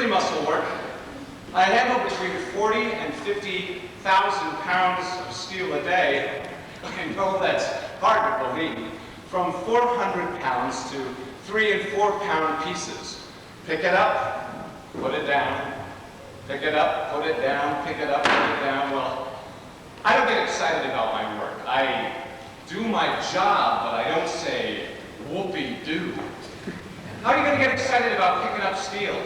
really muscle work. I handle between 40 and 50,000 pounds of steel a day. I know that's hard to believe. From 400 pounds to 3 and 4 pound pieces. Pick it up, put it down. Pick it up, put it down, pick it up, put it down. Well, I don't get excited about my work. I do my job, but I don't say, whoopee-doo. How are you going to get excited about picking up steel?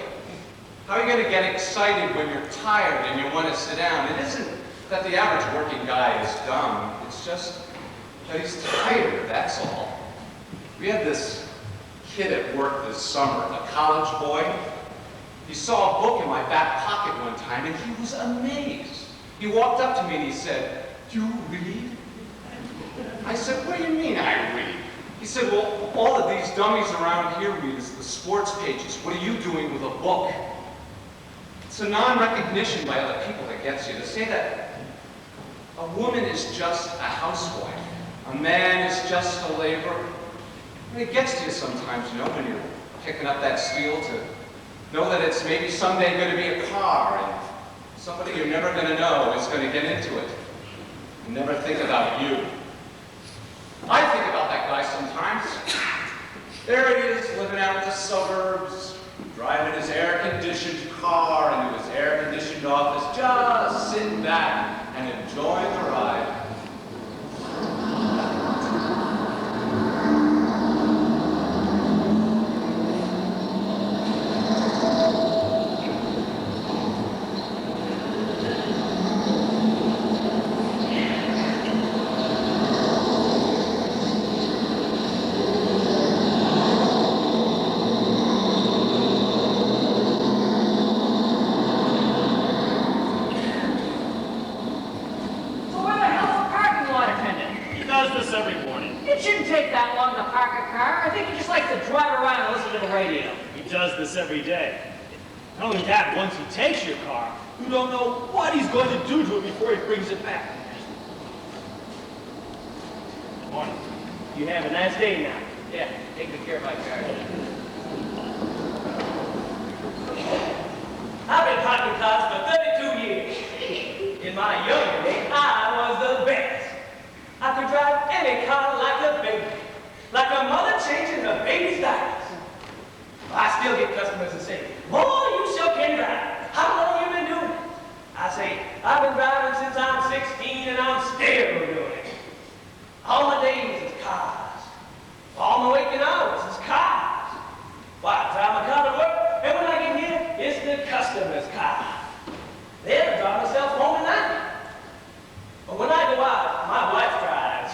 How are you going to get excited when you're tired and you want to sit down? It isn't that the average working guy is dumb. It's just that he's tired, that's all. We had this kid at work this summer, a college boy. He saw a book in my back pocket one time and he was amazed. He walked up to me and he said, "You read?" I said, "What do you mean I read?" He said, "Well, all of these dummies around here read the sports pages. What are you doing with a book?" It's a non-recognition by other people that gets you. To say that a woman is just a housewife, a man is just a laborer. It gets to you sometimes, you know, when you're picking up that steel to know that it's maybe someday going to be a car and somebody you're never going to know is going to get into it and never think about you. I think about that guy sometimes. There he is, living out in the suburbs, driving his air-conditioned car into his air-conditioned office, just sitting back and enjoying the ride. Every day. Not only that, once he takes your car, you don't know what he's going to do to it before he brings it back. Good morning. You have a nice day now. Yeah, take good care of my car. I've been parking cars for 32 years. In my younger days, I was the best. I could drive any car like a baby, like a mother changing her baby's diapers. I still get customers that say, "Boy, you sure can drive. How long you been doing it?" I say, "I've been driving since I'm 16 and I'm still doing it. All my days is cars. All my waking hours is cars. Why, I drive my car to work, and when I get here, it's the customer's car. They'll drive themselves home at night. But when I go out, my wife drives.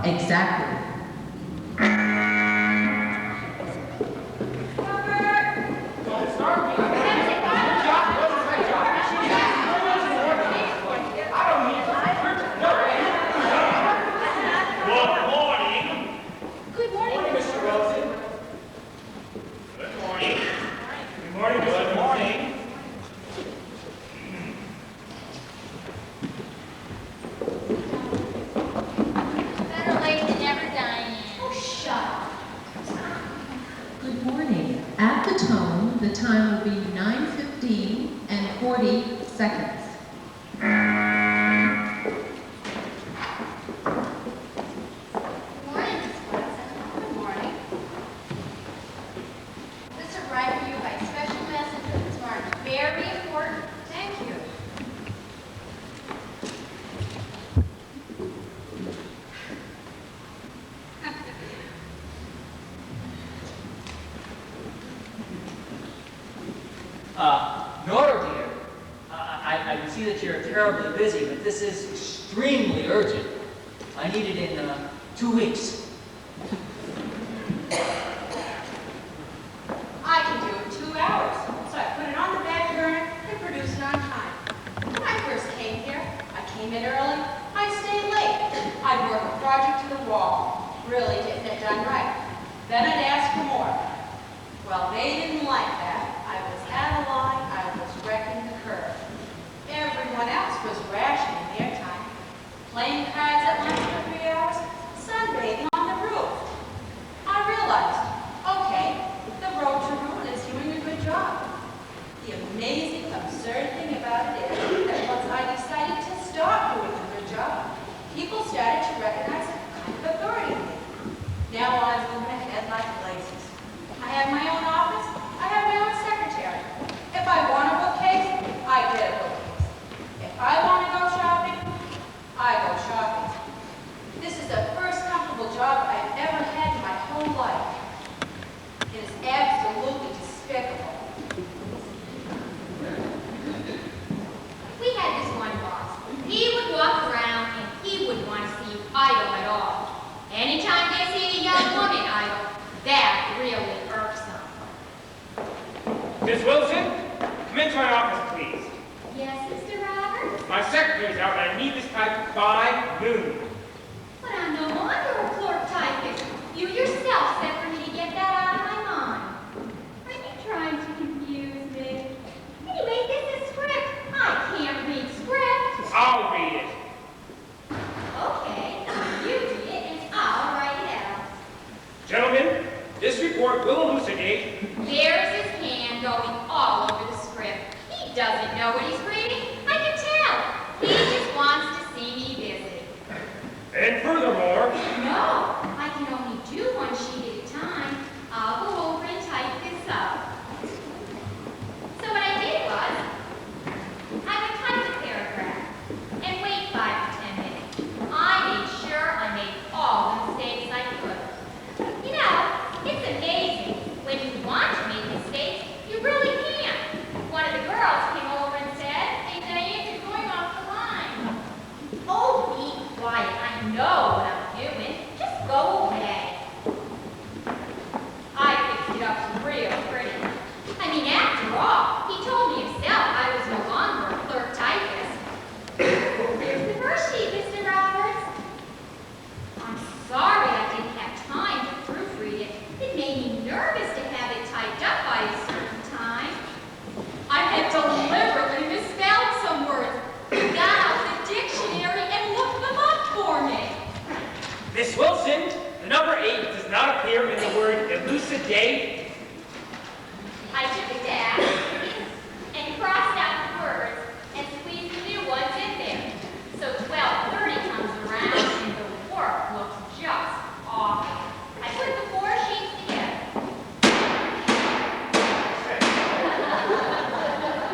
Exactly. Better late than never, Diane. Oh, shut up. Good morning. At the tone, the time will be 9:15 and 40 seconds. Good morning, Miss Watson. Good morning. This arrived for you by special messenger this morning. Very important. Thank you. Nora, dear, I can see that you're terribly busy, but this is extremely urgent. I need it in 2 weeks. I can do it in 2 hours, so I put it on the back burner and produce it on time. When I first came here, I came in early, I'd stay late. I'd work a project to the wall, really getting it done right. Then I'd ask for more. Well, they didn't like that. I was out of line, I was wrecking the curve. Everyone else was rationing their time, playing cards at lunch for 3 hours, sunbathing on the roof. I realized, okay, the road to ruin is doing a good job. The amazing, absurd thing about it is that once I decided to stop doing a good job, people started to recognize a kind of authority in me. Now I'm moving ahead like blazes. I have my own office, I have my own secretary. If I want a bookcase, I get a bookcase. If I want to go shopping, I go shopping. This is the first comfortable job I've ever had in my whole life. It is absolutely despicable. We had this one boss. He would walk around and he wouldn't want to see you idle at all. Anytime they see a young woman idle, that really irks them. Miss Wilson, come into my office, please. Yes, Mr. Roberts? My secretary's out and I need this type by noon. But I'm no longer a clerk typist. You yourself said for me to get that out of my mind. Are you trying to confuse me? Anyway, this is script. I can't read script. I'll read it. Okay, you read it and I'll write it out. Gentlemen, this report will elucidate. There's his hand going all over the script. He doesn't know what he's reading. I can tell. He just wants to see me busy. And furthermore, No, I can only do one sheet at a time. I'll go over and type this up. So what I did was, I would type a paragraph and wait 5 to 10 minutes. I made sure I made all the mistakes I could. You know, it's amazing. When you want to make mistakes, you really can. One of the girls came over and said, "Hey, Diane, you're going off the line." Oh, be quiet. I know what I'm doing. Just go away. I fixed it up real pretty. I mean, after all, he told me himself I was no longer a clerk typist. Here's the first sheet, Mr. Roberts. I'm sorry I didn't have time to proofread it. It made me nervous to have it typed up by a certain time. I had deliberately misspelled some words. You got out the dictionary and looked them up for me. Miss Wilson, the number 8 does not appear in the word elucidate. I took a dash and crossed out the words and squeezed the new ones in there. So 12:30 comes around and the work looks just awful. I put the 4 sheets together.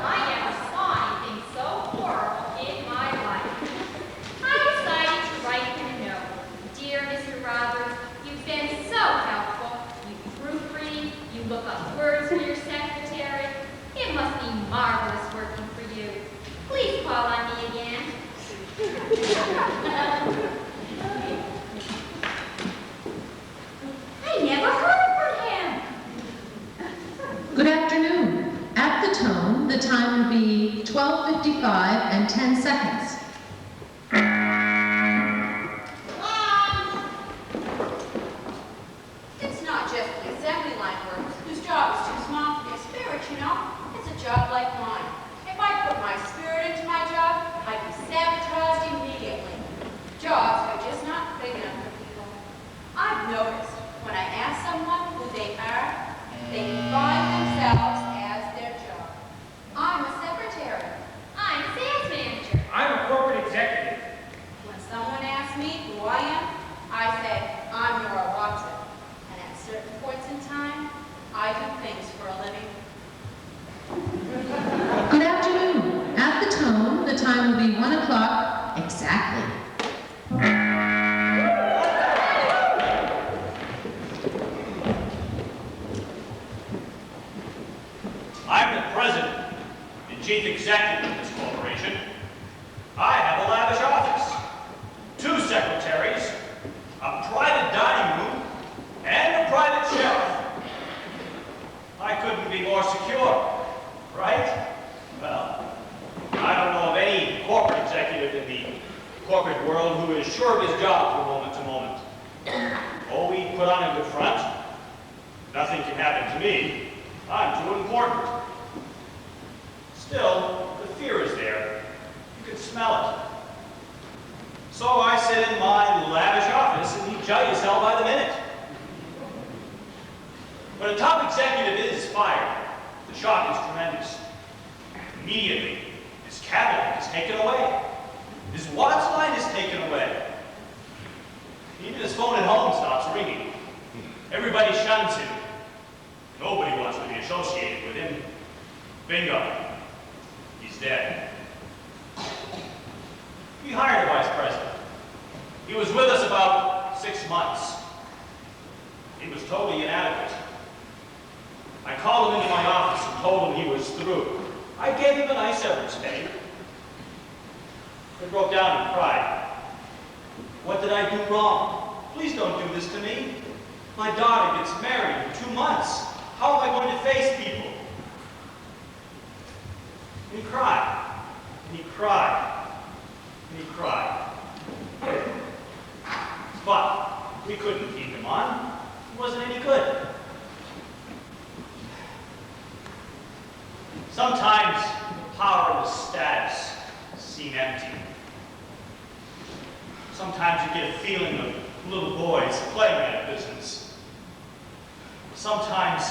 I never saw anything so horrible in my life. I decided to write him a note. Dear Mr. Roberts, you've been so helpful. You proofread, you look up words for your secretary. It must be marvelous working for you. Please call on me again. 12:55 and 10 seconds. It's not just the assembly line workers whose job is too small for their spirit, you know. It's a job like mine. If I put my spirit into my job, I'd be sabotaged immediately. Jobs are just not big enough for people. I've noticed when I ask someone who they are, they define themselves as their job. I'm a secretary. I'm a sales manager. I'm a corporate executive. When someone asks me who I am, I say, I'm Nora Watson. And at certain points in time, I do things for a living. Good afternoon. At the tone, the time will be 1 o'clock exactly. I'm the president and chief executive of this corporation. I have a lavish office, 2 secretaries, a private dining room, and a private shelf. I couldn't be more secure, right? Well, I don't know of any corporate executive in the corporate world who is sure of his job from moment to moment. Oh, we put on a good front. Nothing can happen to me. I'm too important. Still, the fear is there. You can smell it. So I sit in my lavish office and eat jelly cell by the minute. When a top executive is fired, the shock is tremendous. Immediately, his cabinet is taken away. His watch line is taken away. Even his phone at home stops ringing. Everybody shuns him. Nobody wants to be associated with him. Bingo. He's dead. We hired a vice president. He was with us about 6 months. He was totally inadequate. I called him into my office and told him he was through. I gave him a nice severance pay. He broke down and cried. What did I do wrong? Please don't do this to me. My daughter gets married in 2 months. How am I going to face people? And he cried. And he cried. And he cried. But we couldn't keep him on. He wasn't any good. Sometimes the power of the status seem empty. Sometimes you get a feeling of little boys playing that business. Sometimes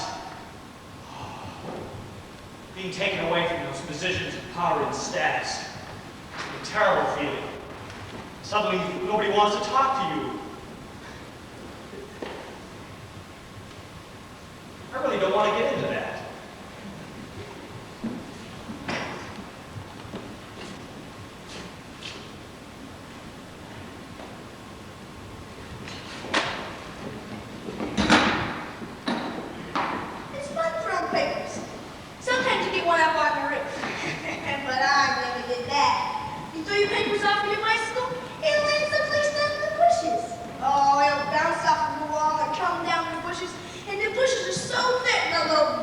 being taken away from those positions of power and status. A terrible feeling. Suddenly nobody wants to talk to you. I really don't want to get into that. It's fun throwing papers. Sometimes you get one up on the roof. But I never did that. You throw your papers off your bicycle, it lands someplace down in the bushes. Oh, it'll bounce off of the wall and come down the bushes, and the bushes are so thick, the little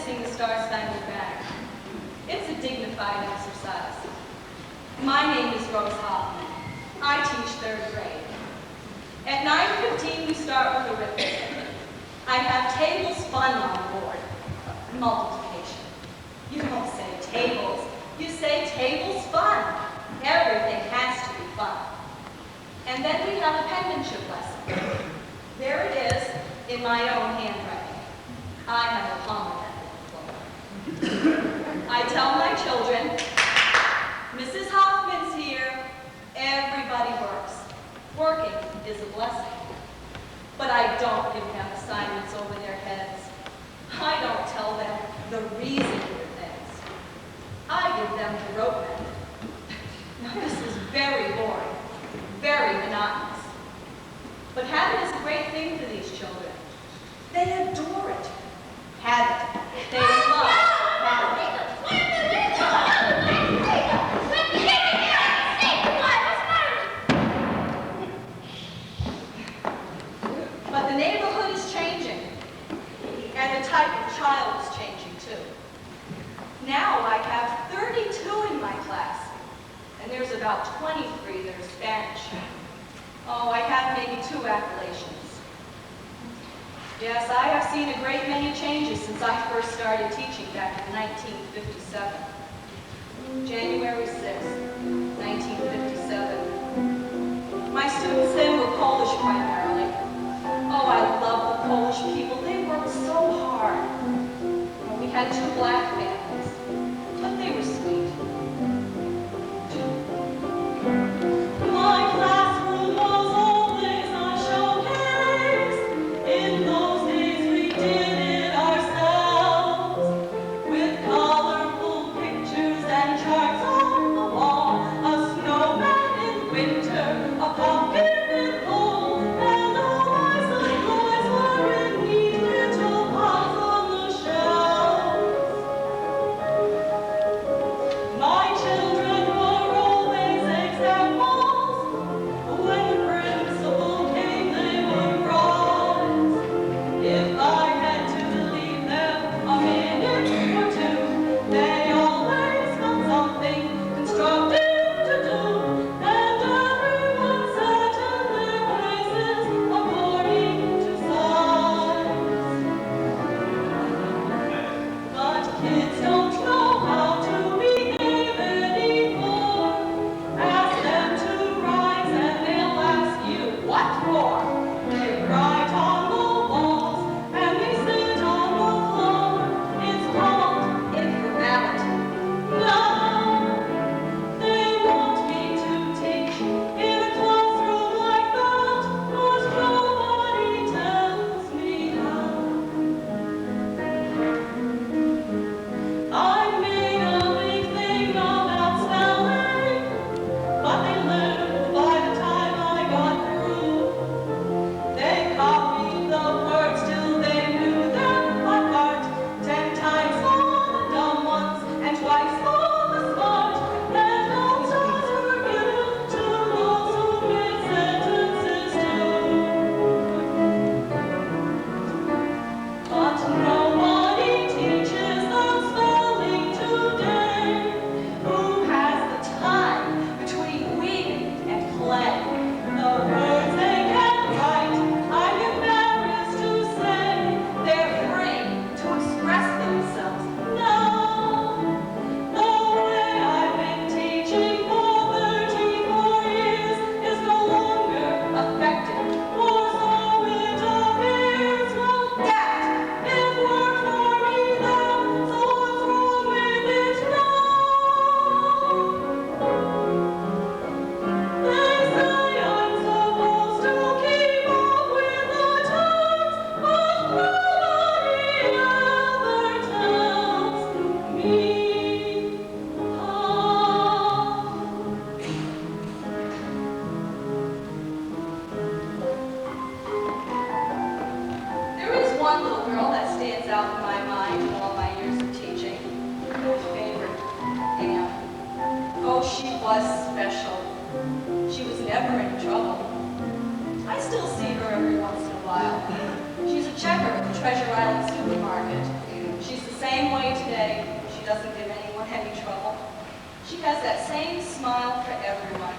sing the Star-Spangled Banner. It's a dignified exercise. My name is Rose Hoffman. I teach 3rd grade. At 9:15, we start with arithmetic. I have tables fun on board. Multiplication. You don't say tables. You say tables fun. Everything has to be fun. And then we have a penmanship lesson. There it is in my own handwriting. I have a palm diploma. I tell my children, Mrs. Hoffman's here. Everybody works. Working is a blessing. But I don't give them assignments over their heads. I don't tell them the reason for things. I give them the rope method. Now this is very boring, very monotonous. But habit is a great thing for these children. They adore it. Habit. They love habit. But the neighborhood is changing, and the type of child is changing too. Now I have 32 in my class, and there's about 23 that are Spanish. Oh, I have maybe 2 appellations. Yes, I have seen a great many changes since I first started teaching back in 1957. January 6th, 1957. My students then were Polish primarily. Oh, I love the Polish people. They worked so hard. Well, we had 2 black families, but they were sweet. My classroom was always a showcase. In those days we did it ourselves, with colorful pictures and charts on the wall, a snowman in winter, a pumpkin in fall, and all my supplies were in neat little piles on the shelves. My children were always examples. When the principal came, they would rise. If I had to leave them a minute or 2, they always found something constructive to do, and everyone sat in their places according to size. But kids don't know how to behave anymore. Ask them to rise and they'll ask you what for. They write on the walls and they sit on the floor. It's called informality. No, they want me to teach in a classroom like that, but nobody tells me how. I made a big thing about spelling, but they learned by the time I got through. They copied the words till they knew them by heart, 10 times for the dumb ones and twice for the smart, and all stars were given to those who made sentences too. But nobody teaches them spelling today. Who has the time between weaving and play? The words they can write, I'm embarrassed to say, they're free to express themselves. No, the way I've been teaching for 34 years is no longer effective, or so it appears. Well, that it worked for me then, so what's wrong with it now? They say I'm supposed to keep up with the times, but nobody ever tells me how. There is one little girl that stands out in my mind in all my years of teaching. My favorite, Anne. Oh, she was special. She was never in trouble. I still see her every once in a while. She's a checker at the Treasure Island supermarket. She's the same way today. She doesn't give anyone any trouble. She has that same smile for everyone.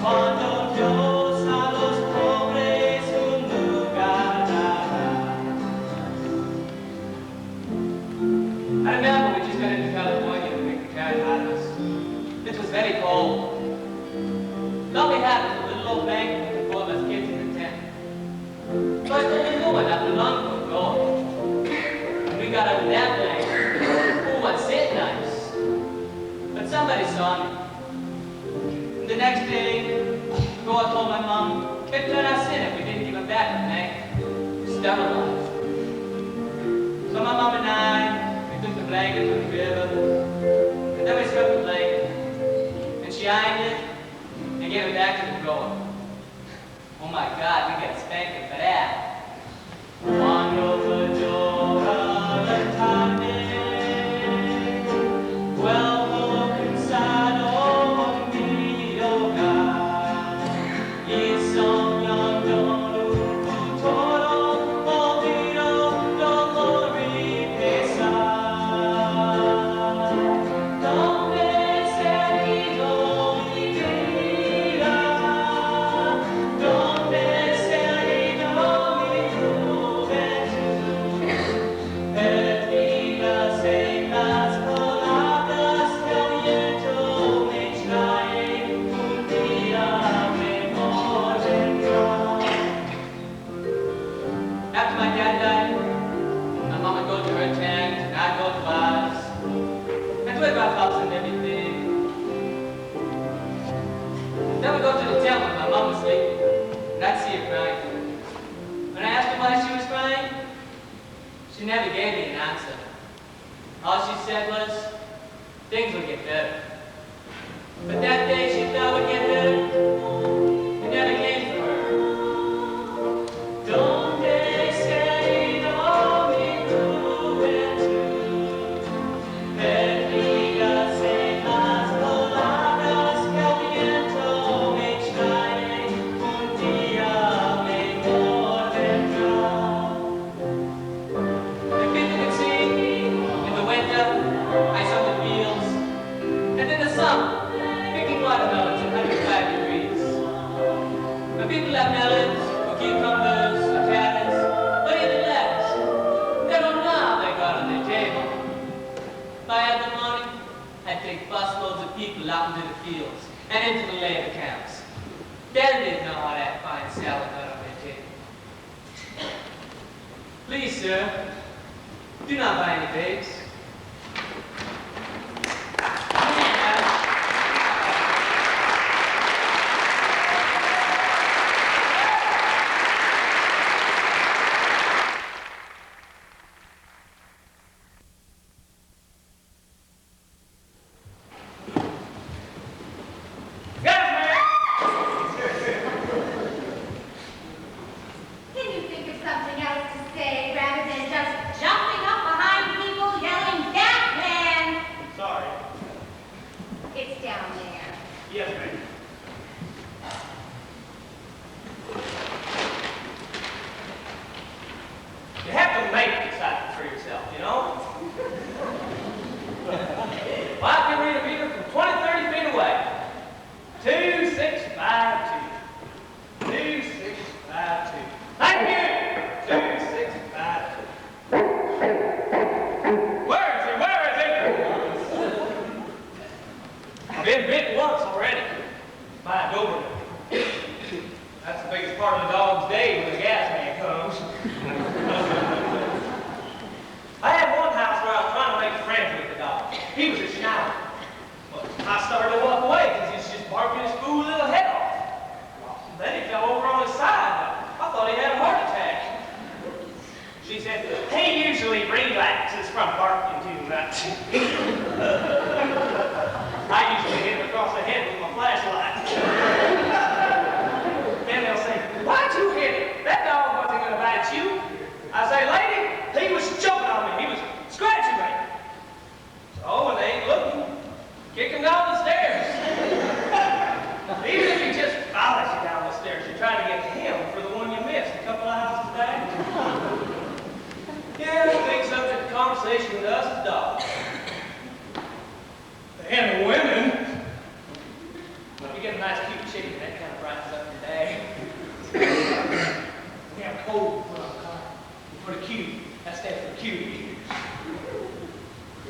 Cuando Dios a los pobres saw me. The next day, God told my mom, it'd turn our sin if we didn't give him back the neck. Sterilized. So my mom and I, we took the blanket to the river, and then we stripped the blanket, and she ironed it, and gave it back to the grower. Oh my God, we got spanking for that. One over door, well, look inside of me, oh God. It's some young daughter who told all the glory beside. Donde salido mi vida? Donde salido mi juventud? Perdidas en las palabras que el viento me trae, un día mejor vendrá. After my dad died, my mom would go to her tent, and I'd go to ours, and we'd wrap ups and everything. Then we'd go to the temple when my mom was sleeping, and I'd see her crying. When I asked her why she was crying, she never gave me an answer. All she said was, things will get better. But that day she thought would get better, it never came for her. Donde salido mi juventud? Perdidas en las palabras que el viento me trae, un día mejor vendrá. The people could see in the winter, ice on the fields, and in the summer, picking watermelons at 105 degrees. The people have melons, or cucumbers, or carrots, or even lettuce. They don't know how they got on their table. By the morning, I'd take busloads of people out into the fields and into the labor camps. They didn't know how that fine salad got on their table. Please, sir, do not buy any pigs. Can you think of something else to say rather than just jumping up behind people yelling, Batman? Sorry. It's down there. Yes, ma'am. You have to make something for yourself, you know? Well, I can read a reader from 20, 30 feet away. 2652. 2652. Thank you! 2652. Where is he? Where is he? I've been bit once already by a Doberman. That's the biggest part of the dog's day when the gas man comes. I had one house where I was trying to make friends with the dog. He was a Schnauzer. Well, I started to walk away because he was just barking his fool little head off. Then he fell over on his side. I thought he had a heart attack. She said, he usually relaxes from barking too much. I usually hit him across the head with my flashlight. Then they'll say, why'd you hit him? That dog wasn't going to bite you. I say, lady, he was choking on me. He was scratching me. So when they ain't looking, kick him down the stairs. Even if he just follows you down the stairs, you're trying to get to him for the one you missed a couple of houses back. Yeah, the big subject of conversation with us is dogs. And women. Well, if you get a nice cute chicken, that kind of brightens up your day. We have a cold for the cute. That stands for cutie.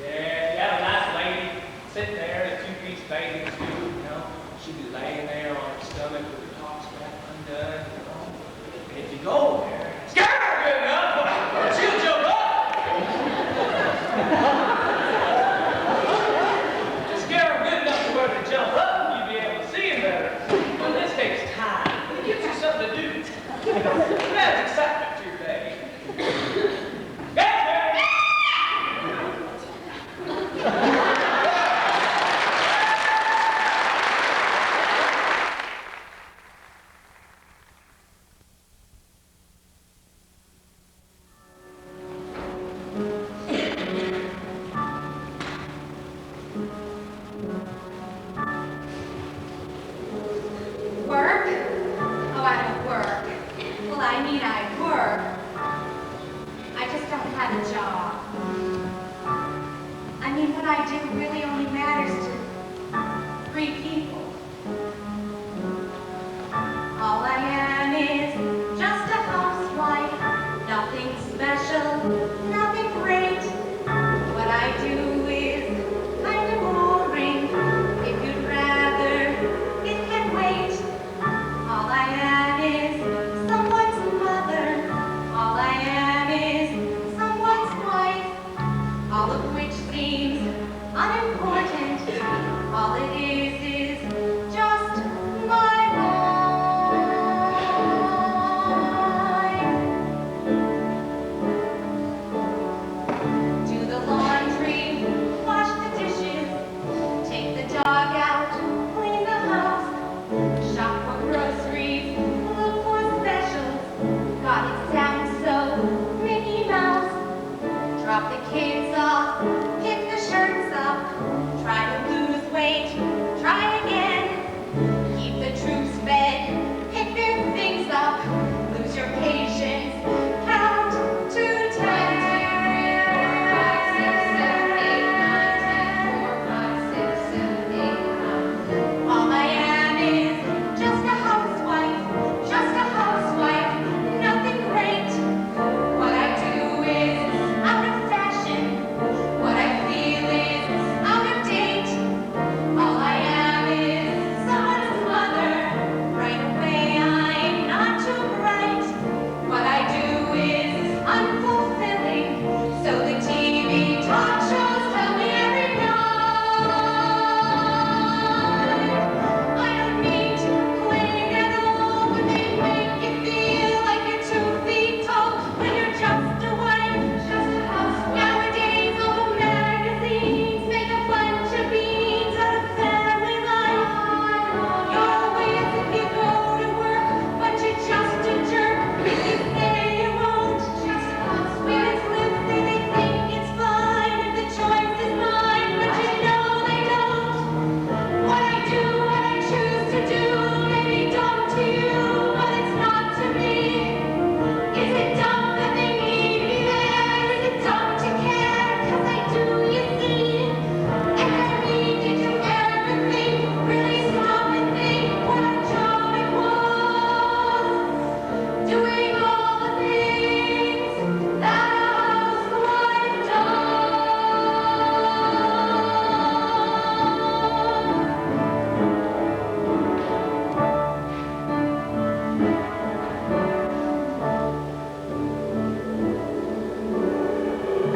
Yeah, you have a nice lady sitting there in a two-piece bathing suit, you know. She'd be laying there on her stomach with her top strap undone, you know. And if you go there, scare her good enough, she'll jump up. Scare her good enough to where it. That's accepted to your day. Get there! Work? Oh, I don't work. Well, I mean I work. I just don't have a job. I mean, what I do really only matters to 3 people. All I am is just a housewife. Nothing special, nothing great. What I do is kind of boring. If you'd rather, it can wait. All I am is someone's mother. All I am is someone's wife. All of which seems unimportant. All it is just my life. Do the laundry, wash the dishes, take the dog out, clean the house, shop for groceries, look for specials. God, it sounds so Mickey Mouse. Drop the kids off, pick the shirts up, try to lose weight, try again. Keep the troops fed, pick their things up, lose your patience, count to 10. 4, 5, 6, 7, 8, 9, 10. All I am is just a housewife, nothing great. What I do is out of fashion, what I feel is out of date. All I am is someone's mother. Right away I'm not too bright. What I do is unfulfilling, so the TV talk shows tell me every night. I don't mean to complain at all, but they make you feel like you're 2 feet tall when you're just a wife, just a housewife. Nowadays all the magazines make a bunch of beans out of family life. You're always if you go to work, but you're just a jerk if you say you won't. Just a housewife. When it's Lucy, they think it's fine if the choice is mine, but you know they don't. What I do, what I choose to do, may be dumb to you, but it's not to me. Is it dumb that they need me there? Is it dumb to care? 'Cause I do, you see. And I mean, did you ever think, really stop and think what a job it was? Doing all the things that a housewife does.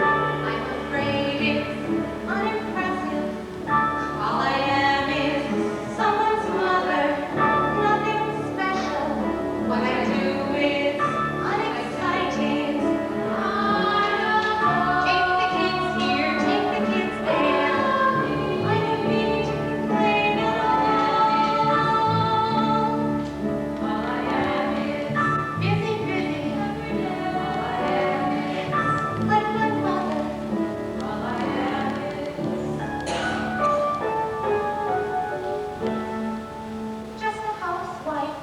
I'm afraid it's unimpressive. All I am is someone's mother. Nothing special. What I do is unexciting. Take the kids here, take the kids there. I don't mean to complain at all. All I am is busy, busy. All I am is like my mother. All I am is just a housewife.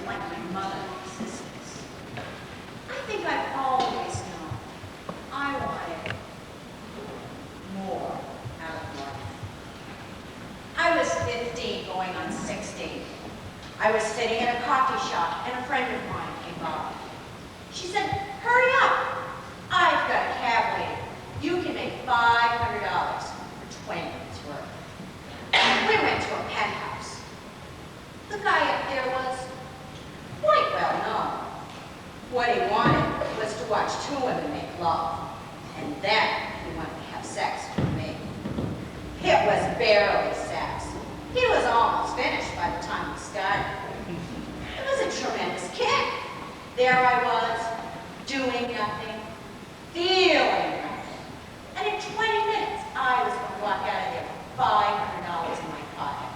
Like my mother and sisters. I think I've always known I wanted more out of life. I was 15 going on 16. I was sitting in a coffee shop and a friend of mine came by. She said, "Hurry up. I've got a cab waiting. You can make $500 for 20 minutes work." We went to a penthouse. The guy up there was quite well known. What he wanted was to watch 2 women make love. And then he wanted to have sex with me. It was barely sex. He was almost finished by the time we started. It was a tremendous kick. There I was, doing nothing, feeling nothing. And in 20 minutes, I was going to walk out of there with $500 in my pocket.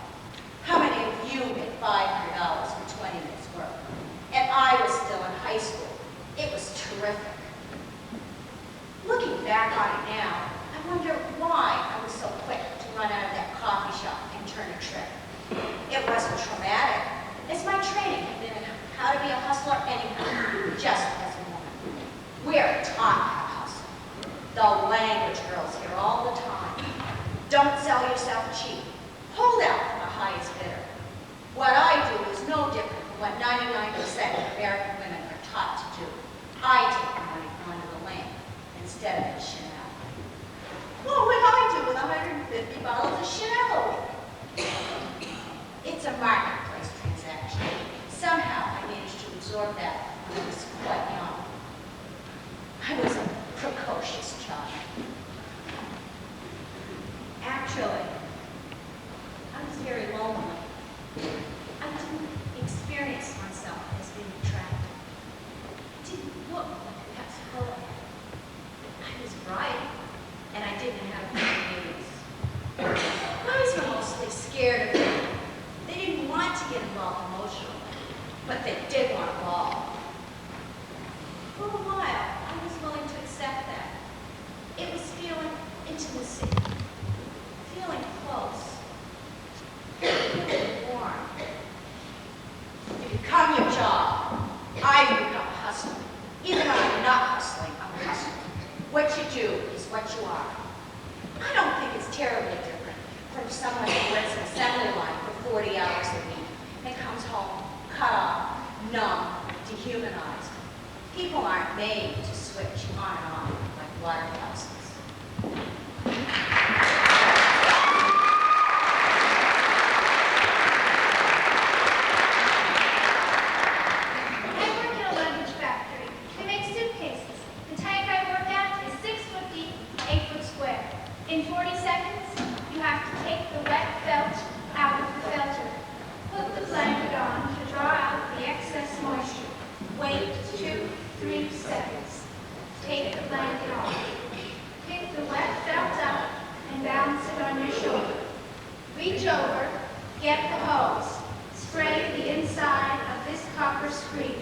How many of you get $500 for 20 minutes work? And I was still in high school. It was terrific. Looking back on it now, I wonder why I was so quick to run out of that coffee shop and turn a trick. It wasn't traumatic, as my training had been in how to be a hustler anyhow, just as a woman. We're taught how to hustle. The language girls hear all the time. Don't sell yourself cheap. Hold out for the highest bidder. What I do is no different from what 99% of American women are taught to do. I take the money onto the land instead of the Chanel. What would I do with 150 bottles of Chanel a week? It's a marketplace transaction. Somehow I managed to absorb that when I was quite young. I was a precocious child. Actually, I was very lonely. I didn't experience myself as being attractive. I didn't look like a past poet. I was bright, and I didn't have babies. Guys were mostly scared of me. They didn't want to get involved emotionally, but they did want to ball. For a while, I was willing to accept that. It was feeling intimacy, feeling close, feeling warm. You become your job. I become a hustler. Even though I'm not hustling, I'm a hustler. What you do is what you are. I don't think it's terribly different from someone who works an assembly line for 40 hours a week and comes home cut off, numb, dehumanized. People aren't made to switch on and off like water faucets. I work in a luggage factory. We make suitcases. The tank I work at is 6 foot deep, 8 foot square. In 40 seconds, you have to take the wet felt out of the filter. Put the blanket on to draw out the excess moisture. Wait 2-3 seconds. Take the blanket off. Pick the wet felt up and balance it on your shoulder. Reach over, get the hose. Spray the inside of this copper screen.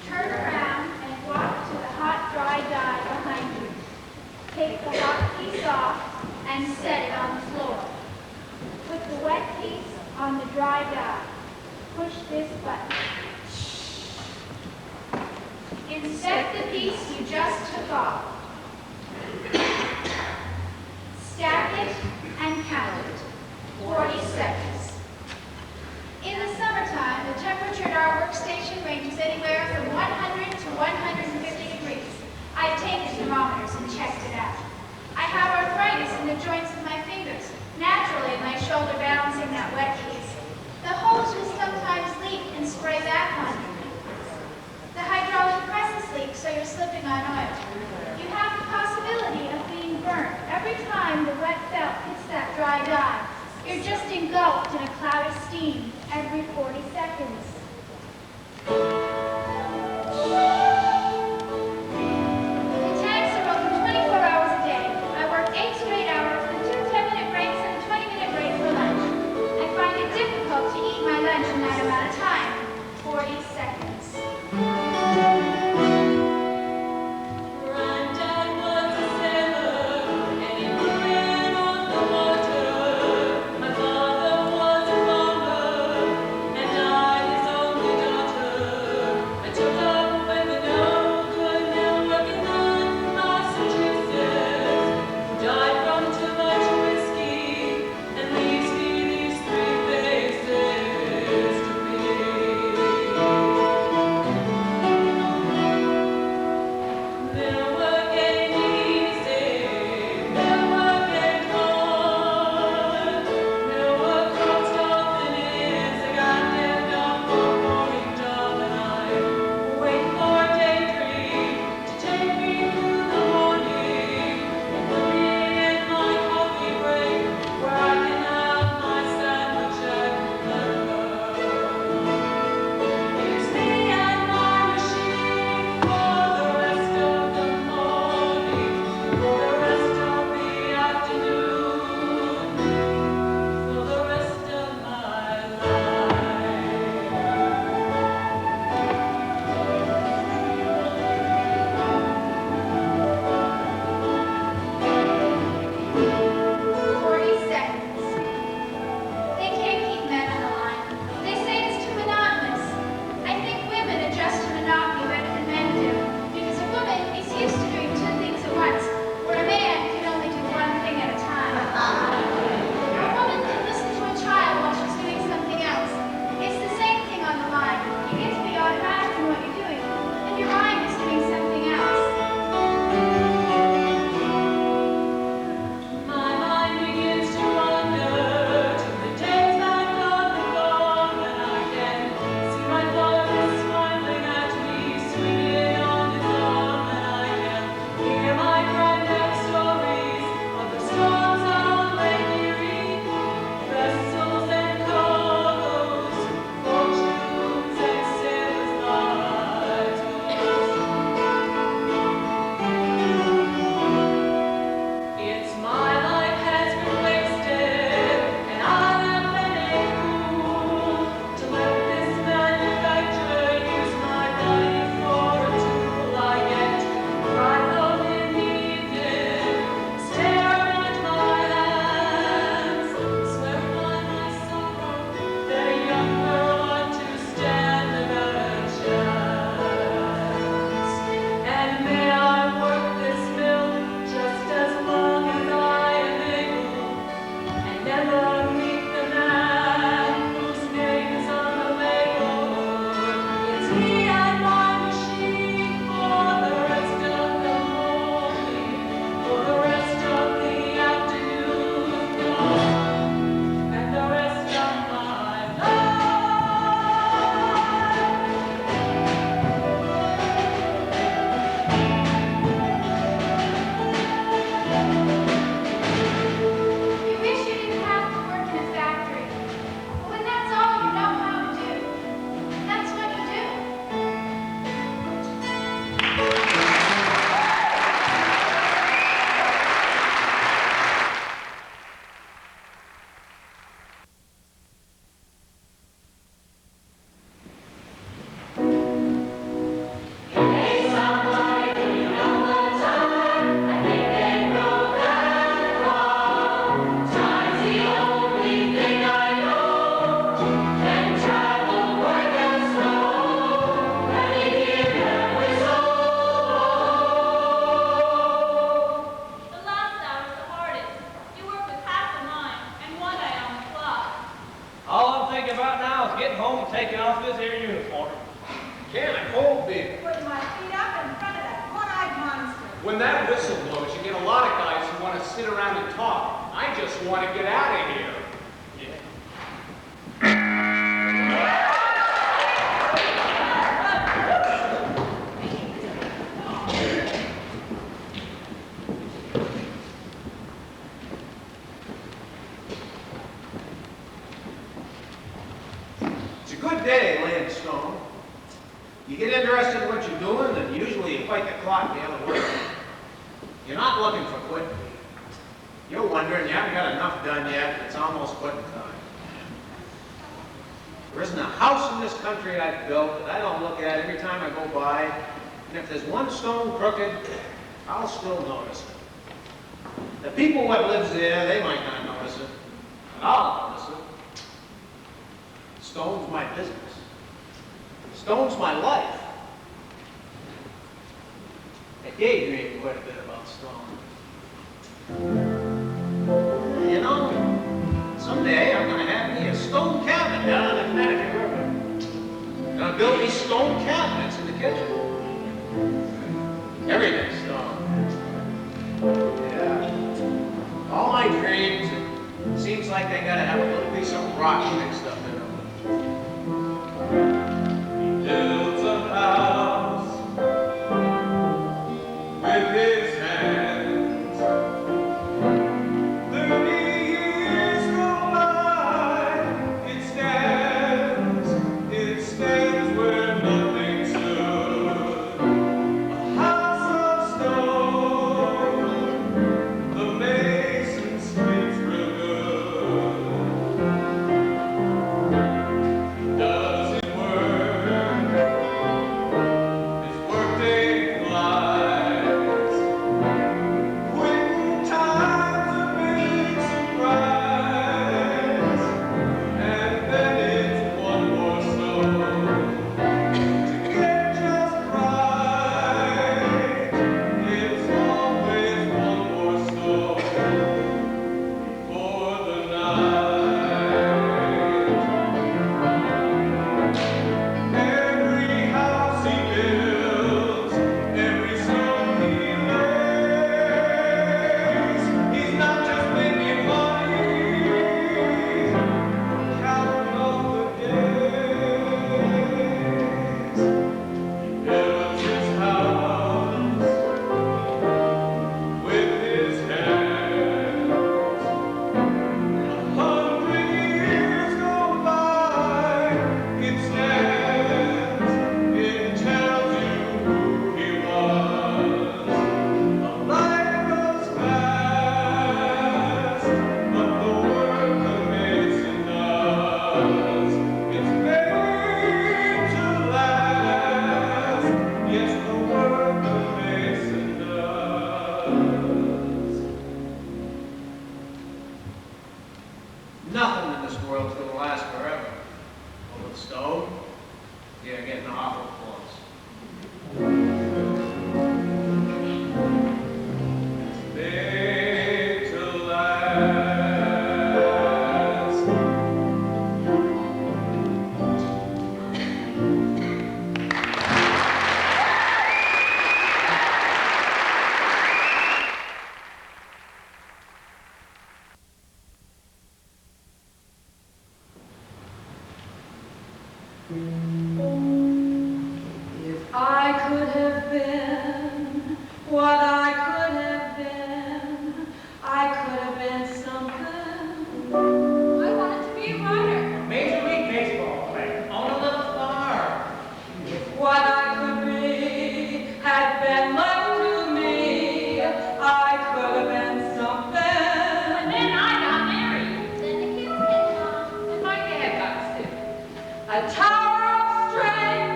Turn around and walk to the hot, dry dye behind you. Take the hot piece off and set it on the floor. Put the wet piece on the dry dye. Push this button. Inspect the piece you just took off. Stack it and count it. 40 seconds. In the summertime, the temperature at our workstation ranges anywhere from 100 to 150 degrees. I've taken thermometers and checked it out. I have arthritis in the joints of my fingers, naturally my shoulder balancing that wet piece. The hose will sometimes leak and spray back on you. The hydraulic presses leak, so you're slipping on oil. When that whistle blows, you get a lot of guys who want to sit around and talk. I just want to get out of here. It's a good day, laying stone. You get interested in what you're doing, and usually you fight the clock the other way. You're not looking for quitting. You're wondering you haven't got enough done yet, it's almost quitting time. There isn't a house in this country I've built that I don't look at every time I go by, and if there's one stone crooked, I'll still notice it. The people that lives there, they might not notice it, but I'll notice it. Stone's my business. Stone's my life. I daydream quite a bit about stone. You know, someday I'm going to have me a stone cabinet down in the Connecticut River. I'm going to build these stone cabinets in the kitchen. Everything's stone. Yeah. All my dreams, it seems like they got to have a little piece of rock mixed up in them. Builds a house with his hands. 30 years go by, it stands where nothing stood. A house of stone, the mason sleeps real good. Does it work? His workday flies. Quitting time's a big surprise. And then it's one more stone to get just right. It's always one more stone before the night. Every house he builds, every stone he lays, he's not just making money, counting all the days. He builds his house with his hands. 100 years go by, it stands, it tells you who he was. A life goes fast, but the work the mason does, it's made to last. Yes, the work the mason does. Nothing in this world's going to last forever. But with stone, you're getting awful close. Made to last. If I could have been what I could have been, I could have been something. I wanted to be a writer. Major League Baseball player on a little farm. If what I could be had been left to me, I could have been something. And then I got married. Then the kids came along, and my dad got sick. A tower of strength,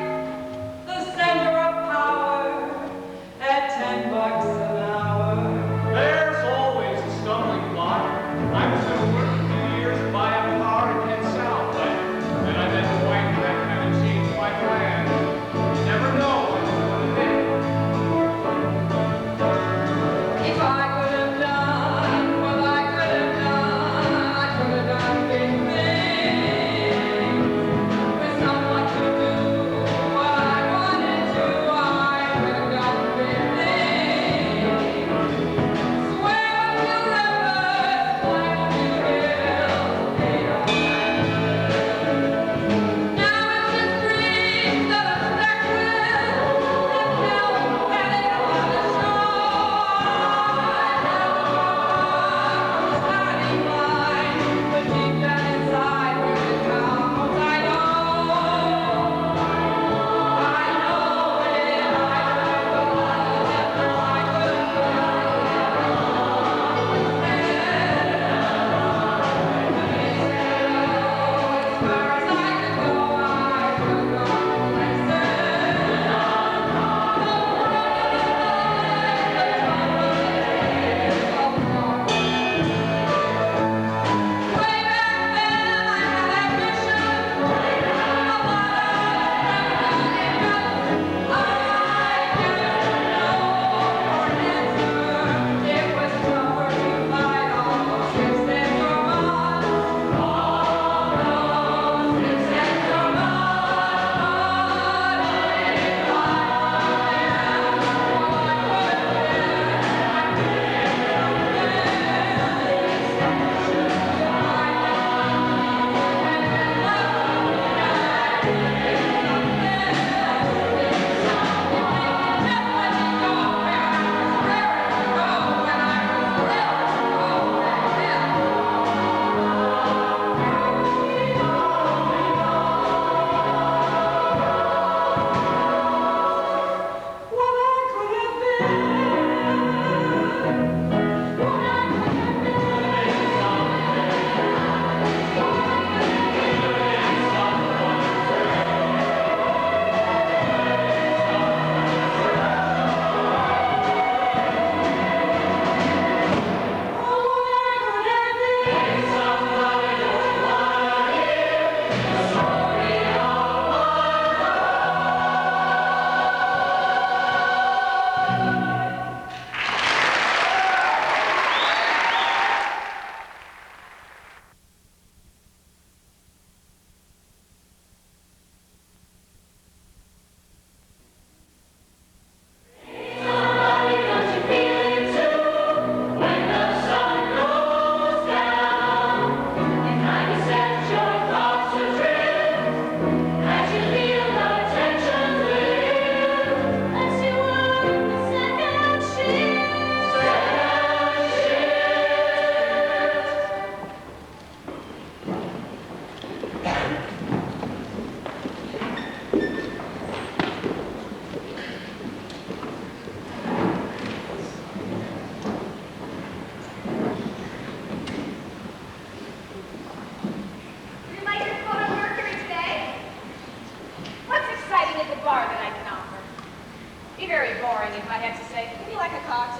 the center of power, at $10 an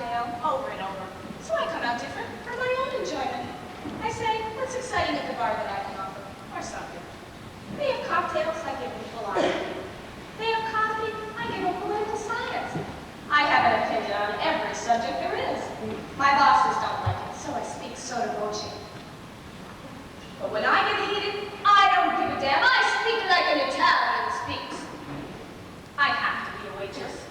cocktail over and over. So I come out different for my own enjoyment. I say, what's exciting at the bar that I can offer? Or something. They have cocktails, I give them philosophy. They have coffee, I give them political science. I have an opinion on every subject there is. My bosses don't like it, so I speak sotto voce. But when I get heated, I don't give a damn. I speak like an Italian speaks. I have to be a waitress.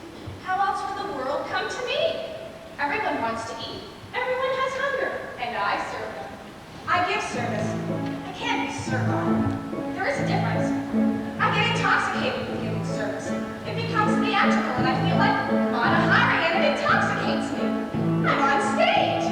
How else would the world come to me? Everyone wants to eat. Everyone has hunger. And I serve them. I give service. I can't be servile. There is a difference. I get intoxicated with giving service. It becomes theatrical and I feel like I'm on a highway and it intoxicates me. I'm on stage.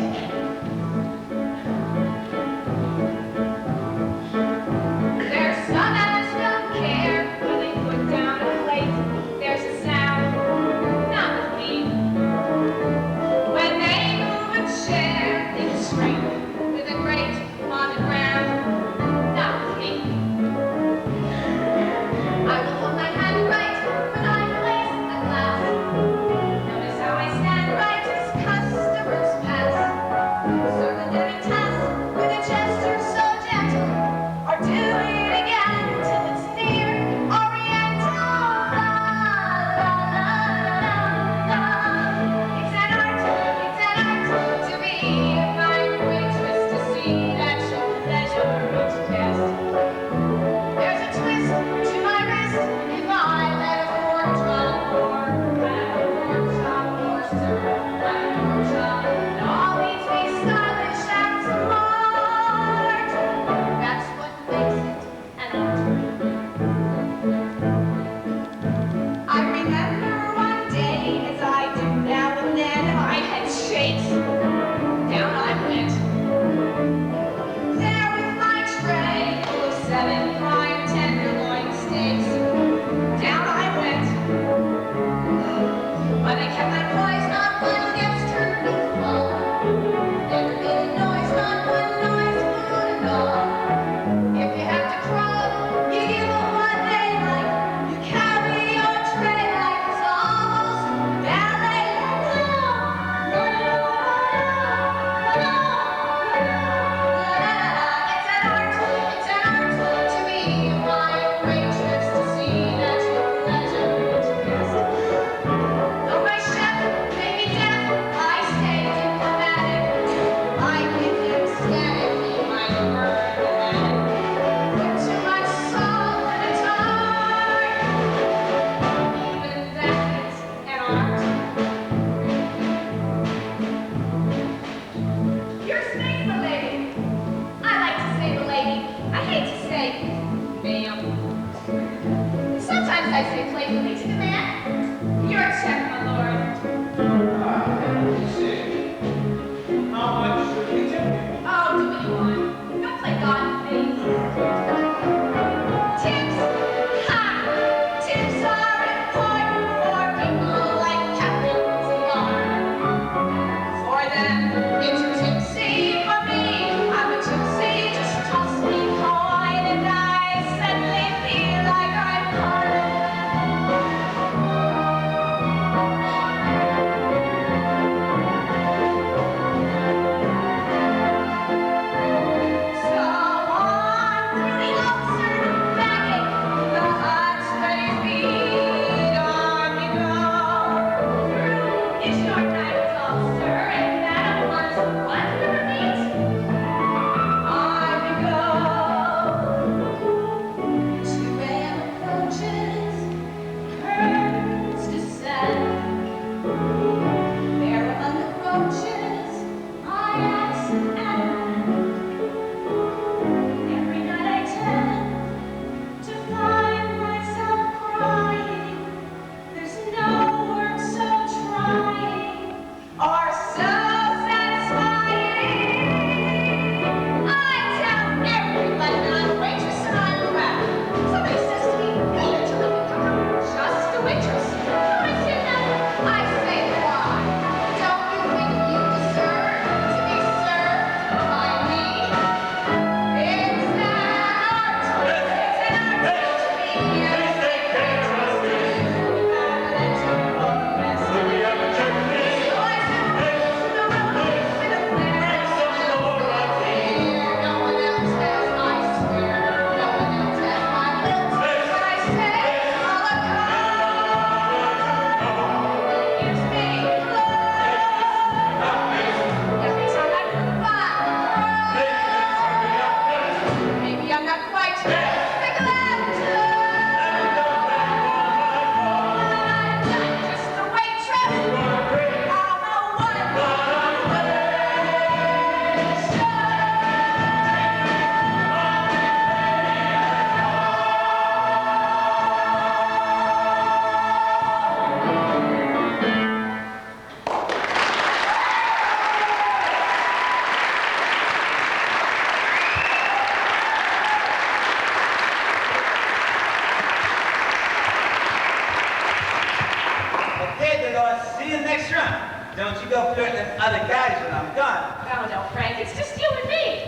them other guys when I'm gone. Oh, no, Frank, it's just you and me.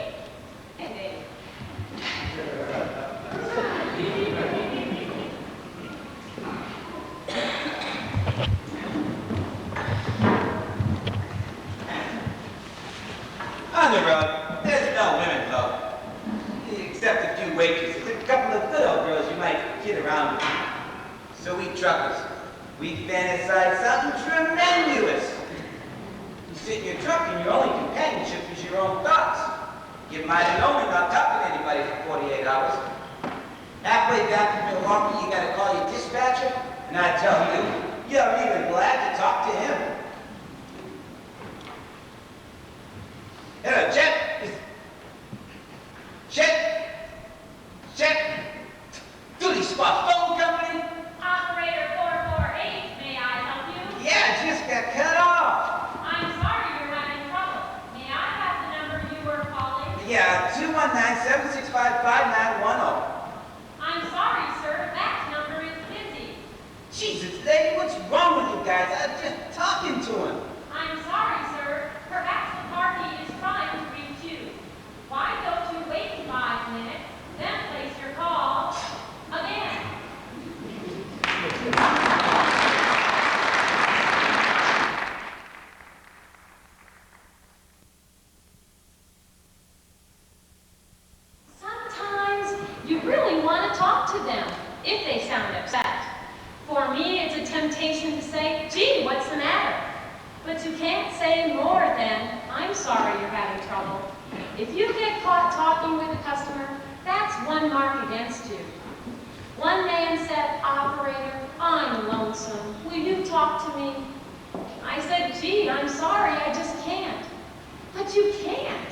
And Dave. On the road, there's no women, though. Except a few waitresses, a couple of good old girls you might kid around with. So we truckers, we fantasize something tremendous. You sit in your truck and your only companionship is your own thoughts. You might have known you're not talking to anybody for 48 hours. Halfway back to Milwaukee, you gotta call your dispatcher, and I tell you, you're even glad to talk to him. Hello, Chet. Chet. Duty Spot Phone Company? Operator 448, may I help you? Yeah, it just got cut off. I'm sorry you're having trouble. May I have the number you were calling? Yeah, 219-765-5910. I'm sorry, sir. That number is busy. Jesus, lady, what's wrong with you guys? I'm just talking to him. I'm sorry, sir. Perhaps the party is trying to reach you. Why don't you wait 5 minutes, then place your call again? Sometimes you really want to talk to them if they sound upset. For me, it's a temptation to say, gee, what's the matter? But you can't say more than, I'm sorry you're having trouble. If you get caught talking with a customer, that's one mark against you. One man said, operator, I'm lonesome. Will you talk to me? I said, gee, I'm sorry, I just can't. But you can't.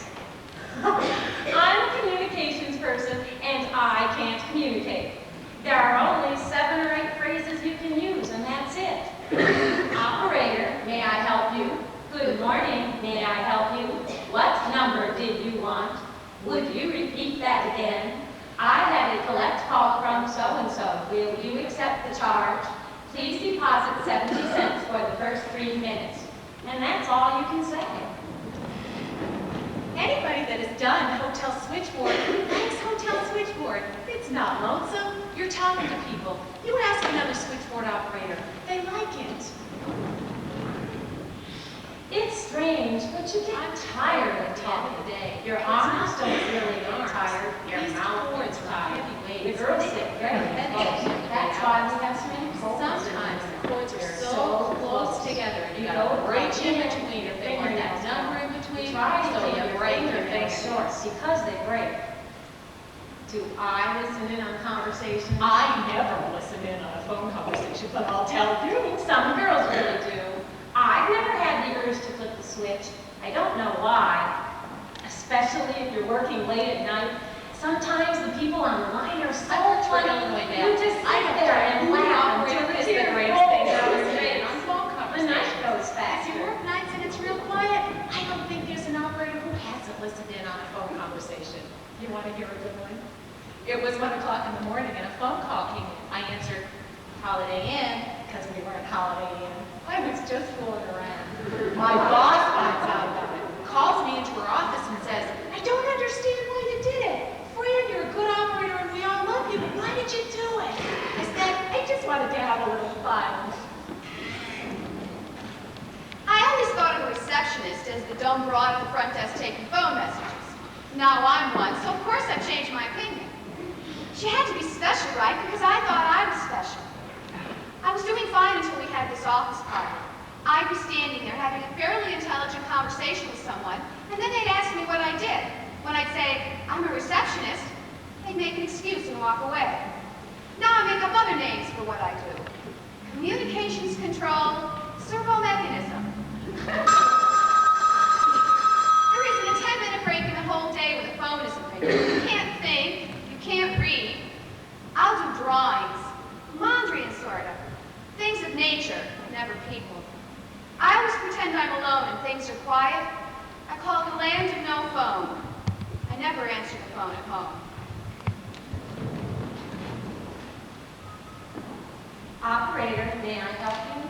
I'm a communications person, and I can't communicate. There are only 7 or 8 phrases you can use, and that's it. Operator, may I help you? Good morning, may I help you? What number did you want? Would you repeat that again? I had a collect call from so-and-so. Will you accept the charge? Please deposit 70 cents for the first 3 minutes. And that's all you can say. Anybody that has done hotel switchboard likes hotel switchboard. It's not lonesome. You're talking to people. You ask another switchboard operator. They like it. It's strange, but you get tired of talking. Your arms don't really get tired. Your mouth gets tired. The girls sit very close. That's why we have so many colds. Sometimes the cords are so close together, and you gotta break in between if they want that number in between. Try to So keep you your break your fingernails fingers. short because they break. Do I listen in on conversations? I never listen in on a phone conversation, but I'll tell you. Some girls really do. I've never had the urge to flip the switch. I don't know why. Especially if you're working late at night. Sometimes the people on the line are so funny. You just sit there and laugh until the It's the tears greatest roll thing down I've your ever seen face. on phone The conversation. night goes If faster. you work nights and it's real quiet, I don't think there's an operator who hasn't listened in on a phone conversation. You want to hear a good one? It was 1 o'clock in the morning and a phone call came in. I answered Holiday Inn because we were at Holiday Inn. I was just fooling around. My boss finds out about it, calls me into her office and says, I don't understand why you did it. Fran, you're a good operator and we all love you, but why did you do it? I said, I just wanted to have a little fun. I always thought of a receptionist as the dumb broad at the front desk taking phone messages. Now I'm one, so of course I've changed my opinion. She had to be special, right? Because I thought I was special. I was doing fine until we had this office party. I'd be standing there having a fairly intelligent conversation with someone, and then they'd ask me what I did. When I'd say, I'm a receptionist, they'd make an excuse and walk away. Now I make up other names for what I do. Communications control, servo mechanism. There isn't a 10-minute break in the whole day when the phone isn't ringing. You can't think, you can't read. I'll do drawings, laundry and sort of. Things of nature, never people. I always pretend I'm alone and things are quiet. I call it the land of no phone. I never answer the phone at home. Operator, may I help you?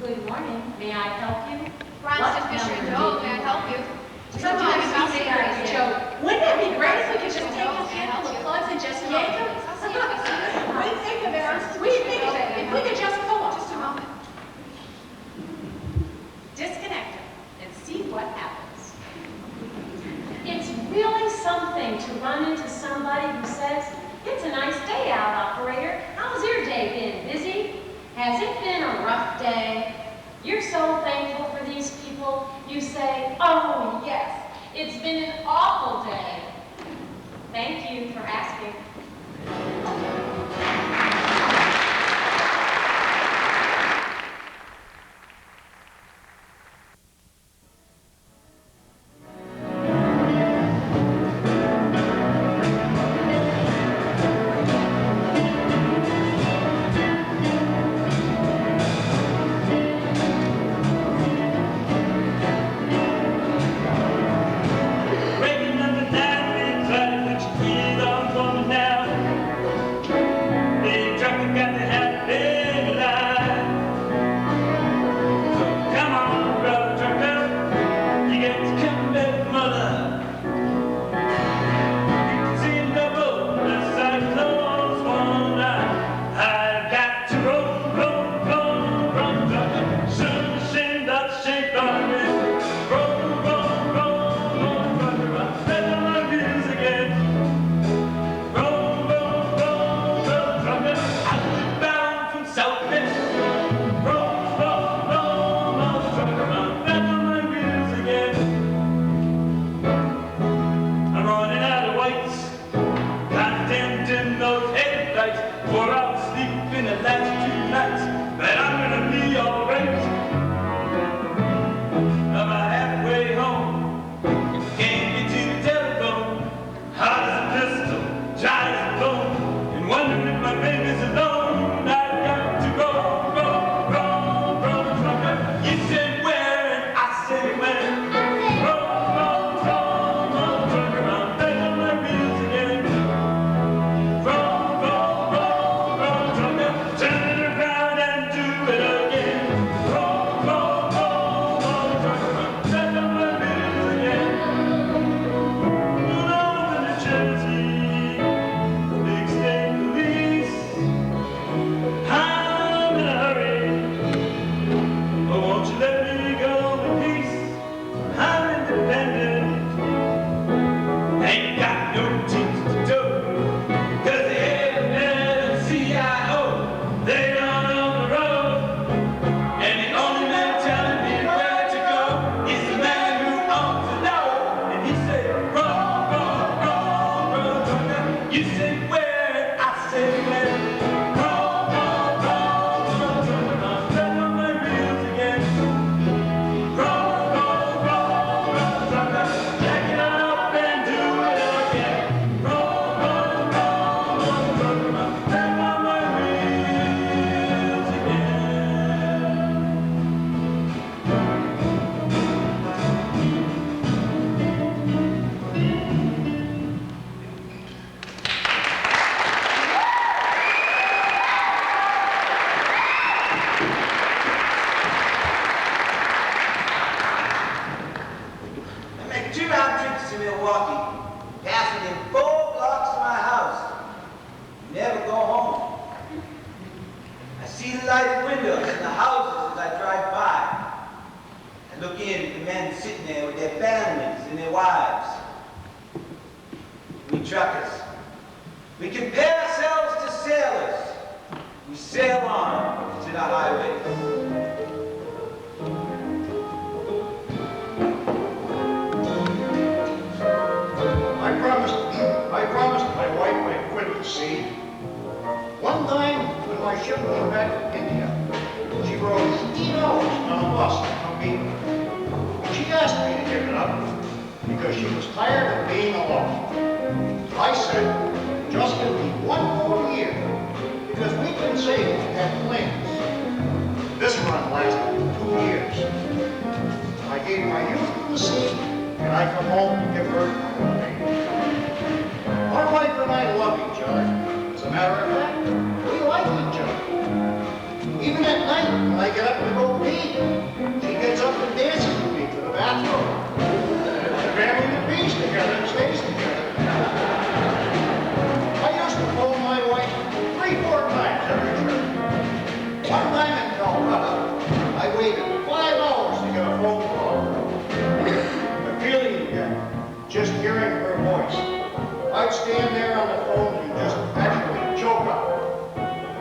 Good morning, may I help you? Ron's the Fisher and Joe, may I help you? Sometimes we say that, Joe. Wouldn't it be great if we could just take a Joe, may I handful help of you? plugs and just yank them? I'll see if I see it. What do you think of it? What do you think of it? If we could just pull them. Just a moment. Disconnect them and see what happens. It's really something to run into somebody who says, "It's a nice day out, operator. How's your day been? Busy? Has it been a rough day?" You're so thankful for these people. You say, "Oh, yes, it's been an awful day." Thank you for asking. Breaking up the night, big cloudy, put your feet on for me now. Big trucker got the hat, big line. So come on, brother trucker, you get to come back, mother. You can see the road, the cyclone's one night. I've got to roll, trucker. Soon the same that shake on me. Roll, trucker. I'm stepping my wheels again. Roll, trucker. I'm bound from South Bend. Roll, trucker. I'm stepping my wheels again. I'm running out of whites. Content in those headlights. 4 hours sleep in the last 2 nights. But I'm gonna be alright. I'm halfway home. Can't get to the telephone. Hot as a pistol, dry as a bone. And wondering if my baby's alone. I've got to go, trucker. You said where and I said when. Roll, trucker. I'm back on my wheels again. Roll, trucker. Turn it around and do it again. Roll, trucker. I'm back on my wheels again. Moving over to Jersey, big state police. I'm in a hurry. Oh, won't you let me go in peace? I'm independent. Ain't got no teeth to toe. 'Cause the AFL-CIO, they are on the road. And the only man telling me where to go is the man who owns the know. And he said, roll, trucker. You said where, I said when. Roll, trucker. I'm back on my wheels again. Roll, trucker. Jack it up and do it again. Roll, trucker. I'm back on my wheels again. I make 2 round trips to Milwaukee, passing in 4 blocks of my house. Never go home. I see the lighted windows in the houses as I drive by. I look in at the men sitting there with their families and their wives. We truckers, we compare ourselves to sailors. We sail on to the highways. I promised my wife I'd quit the sea. One time, when my ship was back in India, she rode 8 hours on a bus to come meet me. And she asked me to give it up because she was tired of being alone. I said, just give me 1 more year, because we've been saving at planes. This run lasted 2 years. I gave my youth to the sea, and I come home to give her my old age. My wife and I love each other. As a matter of fact, we like each other. Even at night, when I get up to go pee, she gets up and dances The family that bees together and stays together. I used to phone my wife 3-4 times every trip. One time in Calcutta, I waited 5 hours to get a phone call. The feeling you get, just hearing her voice. I'd stand there on the phone and just actually choke up.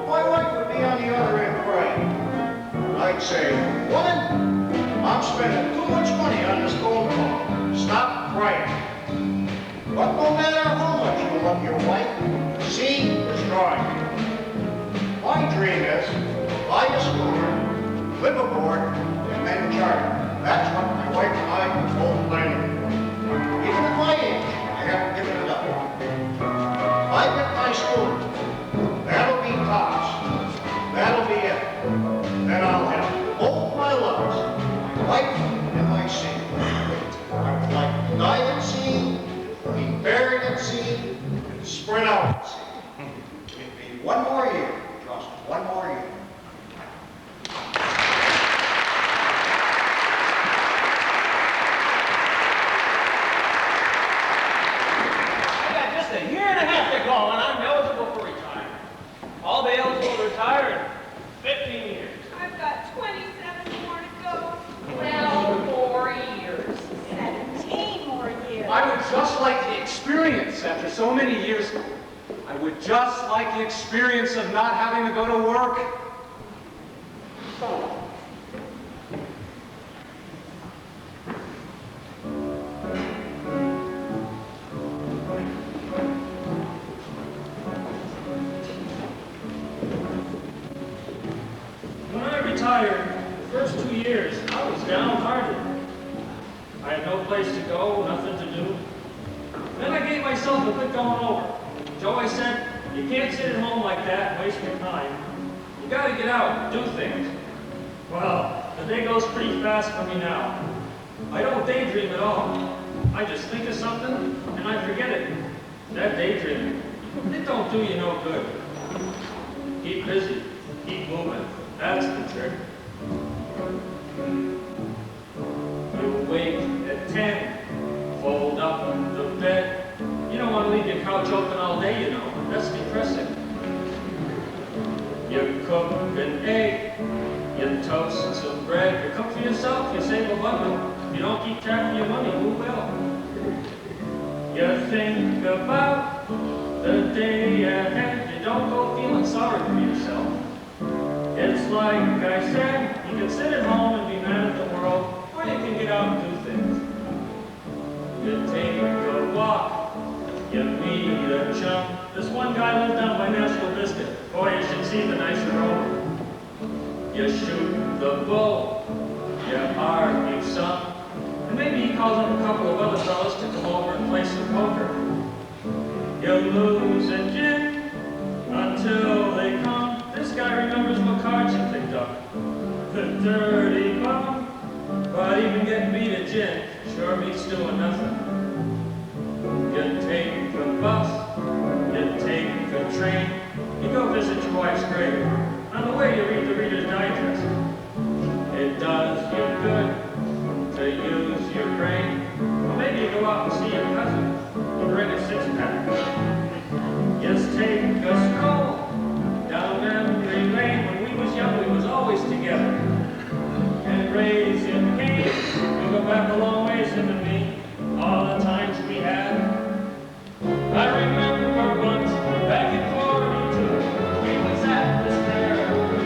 My wife would be on the other end crying. I'd say, woman, I'm spending too much money on this phone call. Stop crying. But no matter how much you love your wife, sea is dry. My dream is buy a schooner, live aboard, and then charter. That's what my wife and I are both planning. Even at my age, I haven't given it up. I get my schooner. That'll be tops. That'll be it. Then I'll have both my loves, my wife and my sea. I would like to die at sea, be buried at sea, and spread out at sea. It'd be one more year, just one more year. I got just a year and a half to go, and I'm eligible for retirement. I'll be eligible to retire in 15 years. I've got 27 more to go. Well, 4 years. 17 more years. I would just like the experience after so many years. I would just like the experience of not having to go to work. When I retired, the first 2 years, I was downhearted. I had no place to go, nothing to do. Then I gave myself a good going over. Joey said, you can't sit at home like that and waste your time. You gotta get out and do things. Well, the day goes pretty fast for me now. I don't daydream at all. I just think of something and I forget it. That daydreaming, it don't do you no good. Keep busy, keep moving. That's the trick. You wake at 10, fold up the bed. You don't want to leave your couch open all day, you know. That's depressing. You cook an egg, you toast some bread. You cook for yourself, you save a bundle. You don't keep track of your money, who will? You think about the day ahead. You don't go feeling sorry for yourself. It's like I said, you can sit at home and be mad at the world, or you can get out and do things. You take a walk, you meet a chum. This one guy lived down by National Biscuit. Boy, you should see the nice road. You shoot the bull, you argue some, and maybe he calls up a couple of other fellas to come over and play some poker. You lose at gin until they come. This guy remembers what cards you picked up. The dirty bum, but even getting beat at gin sure beats doing nothing. You take a bus, you take a train, you go visit your wife's grave. On the way you read the Reader's Digest. It does you good to use your brain. Or maybe you go out and see your cousin. You bring a six-pack. Just take a stroll down memory lane. When we was young, we was always together. And raising cane, we go back a long ways, him and me. All the times we had. I remember once, back in 42, we was at this fair.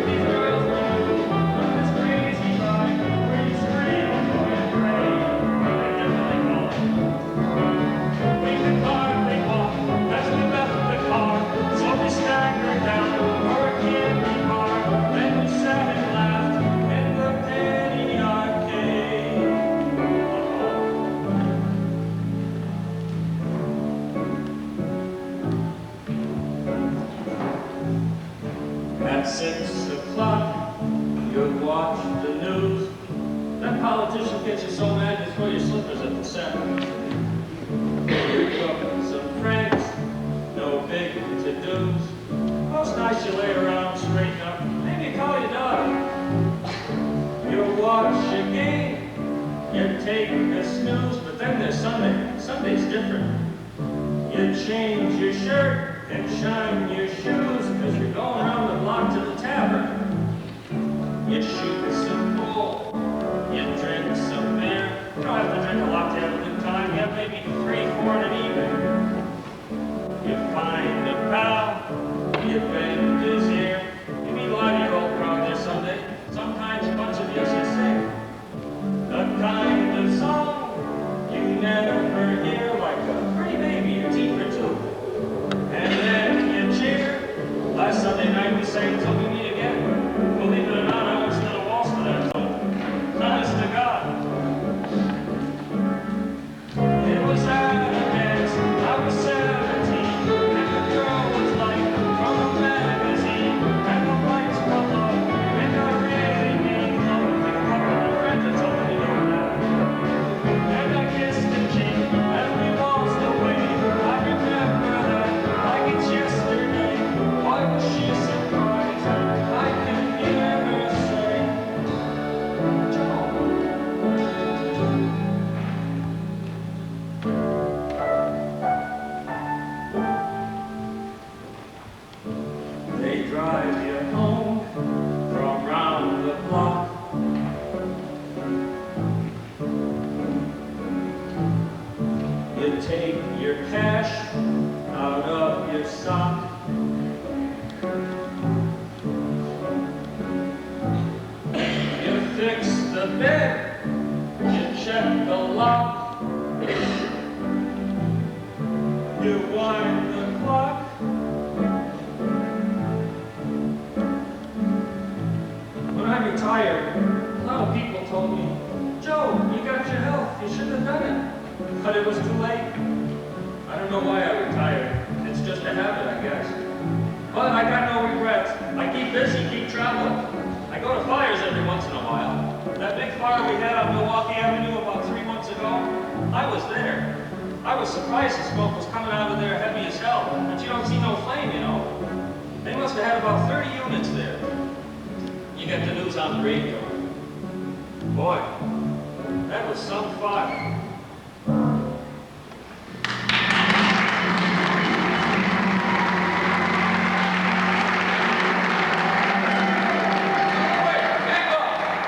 These girls were new on this crazy ride. We screamed and prayed, but they didn't really call. We could hardly walk as we left the car, so we staggered down for a candy bar. Then we sat and laughed in the penny arcade. At 6 o'clock, you watch the news. That politician gets you so mad you throw your slippers at the set. You cook some friends, no big to-dos. Most nights you lay around, straighten up, maybe call your daughter. You watch a game, you take change your shirt and shine your shoes, cause you're going around the block to the tavern. You shoot some pool, you drink some beer. You don't have to drink a lot to have a good time. You have maybe 3, 4 in an evening. You find a pal, you bend his ear. You meet a lot of your old crowd there someday. Sometimes a bunch of you just sing the kind of song you never hear, like a pretty baby or teeth or two. And then you cheer. Last Sunday night we sang Till We Meet Again. Believe it or not, I once did a waltz to that song. Honest to God. It was at a dance, I was 17, and the girl was like from a magazine, and the lights were low, and I really mean love, with a couple of friends that told me to laugh. And I kissed the cheek, and we waltzed away. I remember that like it's yesterday. Why was she surprised? I can hear her say, Joe. They drive you home from round the block. You take your cash out of your sock. You fix the bed, you check the lock. You wind the clock. When I retired, a lot of people told me, Joe, you got your health, you shouldn't have done it. But it was too late. I don't know why I retired. It's just a habit, I guess. But I got no regrets. I keep busy, keep traveling. I go to fires every once in a while. That big fire we had on Milwaukee Avenue about 3 months ago, I was there. I was surprised the smoke was coming out of there heavy as hell, but you don't see no flame, you know. They must have had about 30 units there. You get the news on the radio. Boy, that was some fire.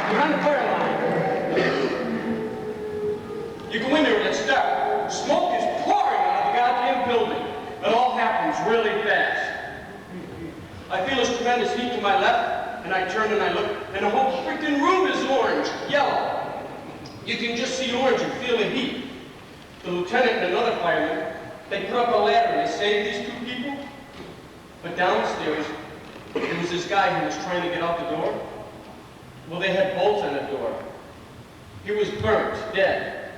You're on the fire line. You go in there and it's dark. Smoke is pouring out of the goddamn building. It all happens really fast. I feel this tremendous heat to my left, and I turn and I look, and the whole freaking room is orange, yellow. You can just see orange and feel the heat. The lieutenant and another fireman, they put up a ladder and they saved these 2 people. But downstairs, there was this guy who was trying to get out the door. Well, they had bolts on the door. He was burnt, dead.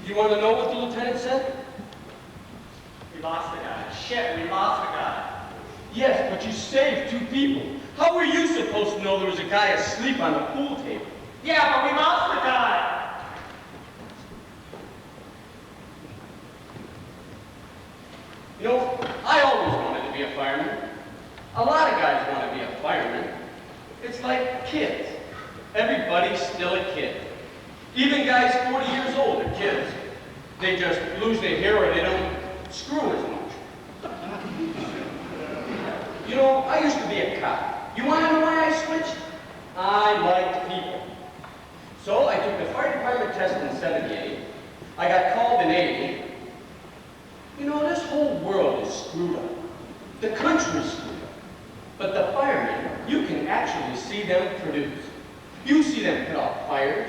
Do you want to know what the lieutenant said? We lost the guy. Shit, we lost the guy. Yes, but you saved 2 people. How were you supposed to know there was a guy asleep on the pool table? Yeah, but we lost the guy. You know, I always wanted to be a fireman. A lot of guys want to be a fireman. It's like kids. Everybody's still a kid. Even guys 40 years old are kids. They just lose their hair or they don't screw as much. You know, I used to be a cop. You want to know why I switched? I liked people. So I took the fire department test in '78. I got called in '80. You know, this whole world is screwed up. The country's screwed up. But the firemen, you can actually see them produce. You see them put out fires.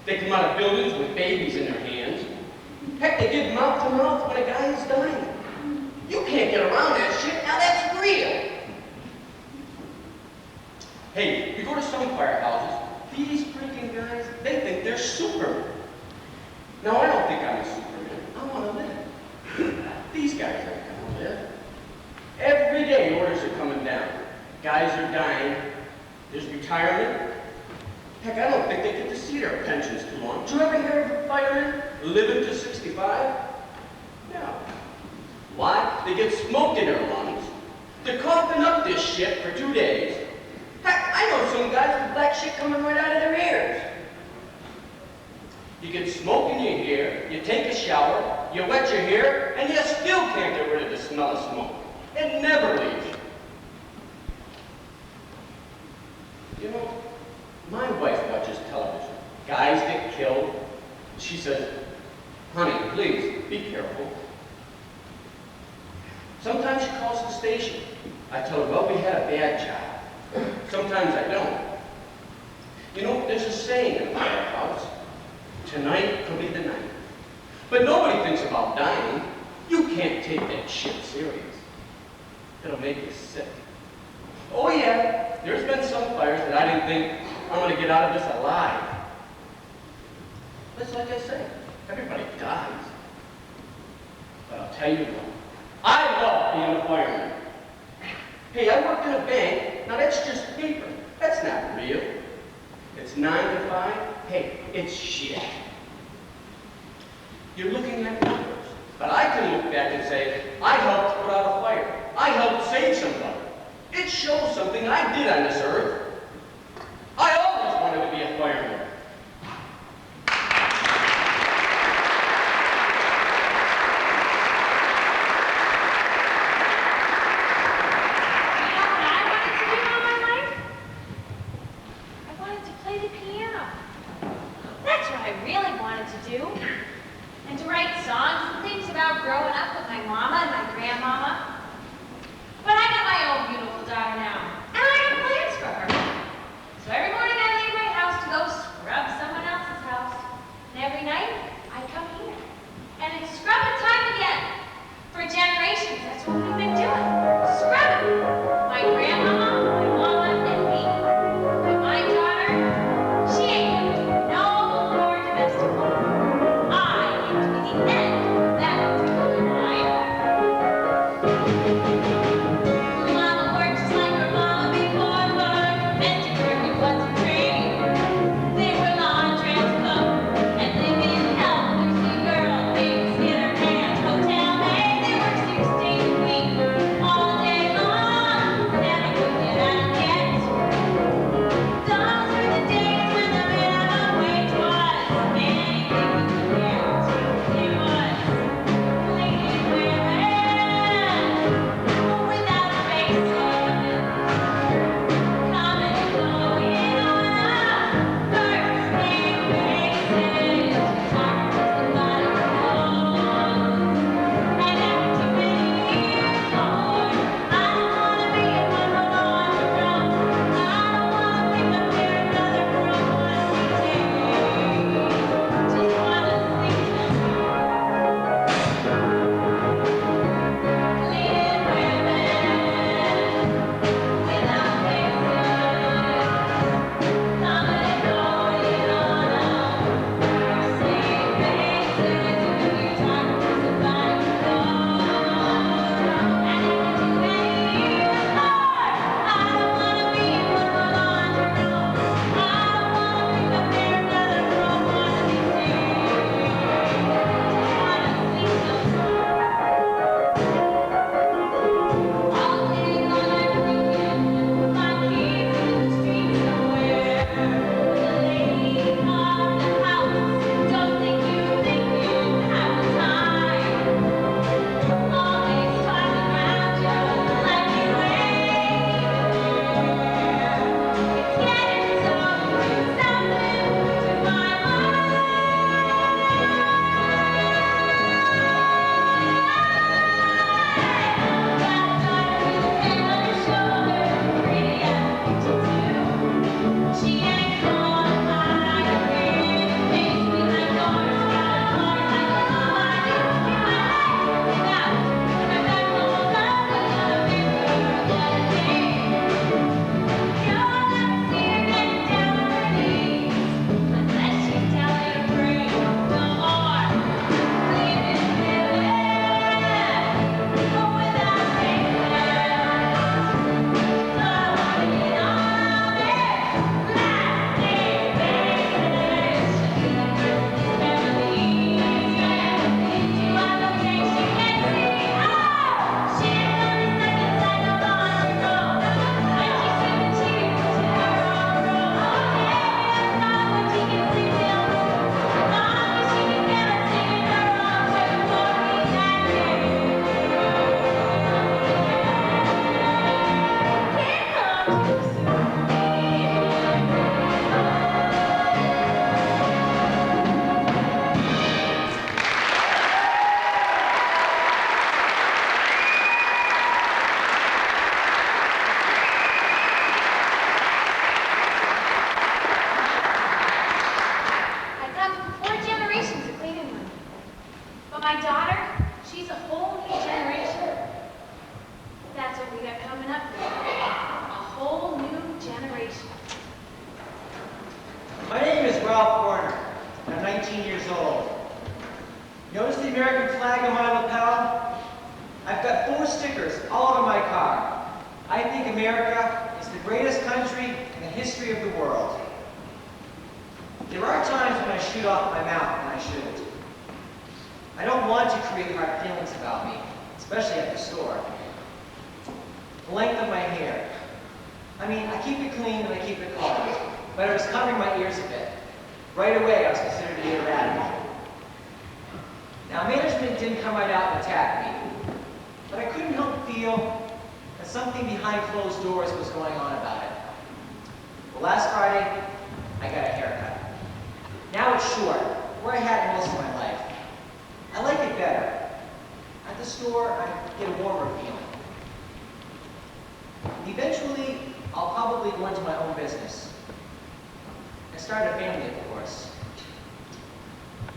They come out of buildings with babies in their hands. Heck, they give mouth to mouth when a guy is dying. You can't get around that shit. Now that's real. Hey, you go to some firehouses, these freaking guys, they think they're Superman. Now, I don't think I'm a Superman. I want to live. These guys aren't going to live. Every day, orders are coming down. Guys are dying. There's retirement. Heck, I don't think they get to see their pensions too long. Did you ever hear of a fireman living to 65? No. Why? They get smoke in their lungs. They're coughing up this shit for 2 days. Heck, I know some guys with black shit coming right out of their ears. You get smoke in your hair, you take a shower, you wet your hair, and you still can't get rid of the smell of smoke. It never leaves you. You know, my wife watches television. Guys get killed. She says, honey, please, be careful. Sometimes she calls the station. I tell her, well, we had a bad job. Sometimes I don't. You know, there's a saying in the firehouse, tonight could be the night. But nobody thinks about dying. You can't take that shit serious. It'll make you sick. Oh yeah, there's been some fires that I didn't think I'm gonna get out of this alive. But it's like I say, everybody dies. But I'll tell you what, I love being a fireman. Hey, I work in a bank. Now that's just paper. That's not real. It's 9 to 5. Hey, it's shit. You're looking at numbers. But I can look back and say, I helped put out a fire. I helped save somebody. It shows something I did on this earth. I always wanted to be a fireman. Mama works like her mom. 19 years old. Notice the American flag on my lapel? I've got 4 stickers all over my car. I think America is the greatest country in the history of the world. There are times when I shoot off my mouth and I shouldn't. I don't want to create hard feelings about me, especially at the store. The length of my hair. I mean, I keep it clean and I keep it combed, but it was covering my ears a bit. Right away, I was considered to be a radical. Now, management didn't come right out and attack me, but I couldn't help feel that something behind closed doors was going on about it. Well, last Friday, I got a haircut. Now it's short, where I had it most of my life. I like it better. At the store, I get a warmer feeling. Eventually, I'll probably go into my own business. I started a family, of course.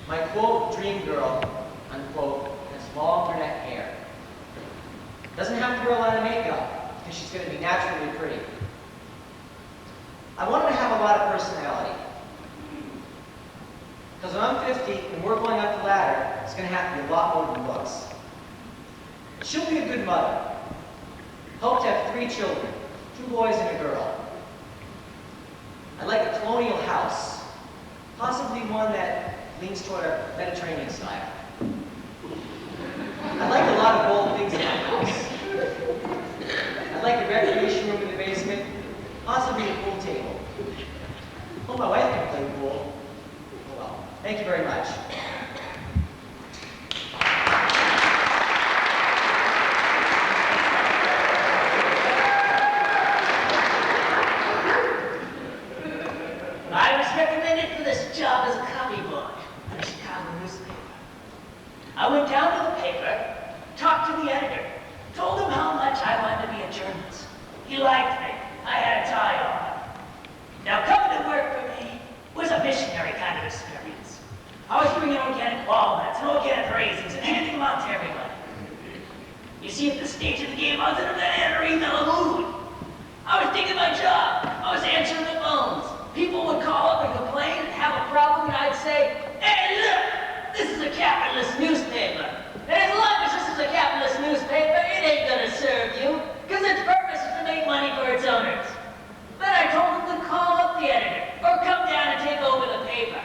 My quote, dream girl, unquote, has long brunette hair. Doesn't have to wear a lot of makeup, because she's going to be naturally pretty. I want her to have a lot of personality. Because when I'm 50 and we're going up the ladder, it's going to have to be a lot more than looks. She'll be a good mother. Hope to have 3 children, 2 boys and a girl. I'd like a colonial house, possibly one that leans toward a Mediterranean style. I'd like a lot of bold things in my house. I'd like a recreation room in the basement, possibly a pool table. Hope my wife can play pool. Oh well, thank you very much. I was recommended for this job as a copy boy at a Chicago newspaper. I went down to the paper, talked to the editor, told him how much I wanted to be a journalist. He liked me. I had a tie on. Now, coming to work for me was a missionary kind of experience. I was bringing organic walnuts and organic raisins and handing them out to everybody. You see, at this stage of the game, I was in a banana email mood. I was thinking my job. I was answering the phones. People would call up and complain and have a problem, and I'd say, hey, look, this is a capitalist newspaper. And as long as this is a capitalist newspaper, it ain't gonna serve you, because its purpose is to make money for its owners. Then I told them to call up the editor, or come down and take over the paper.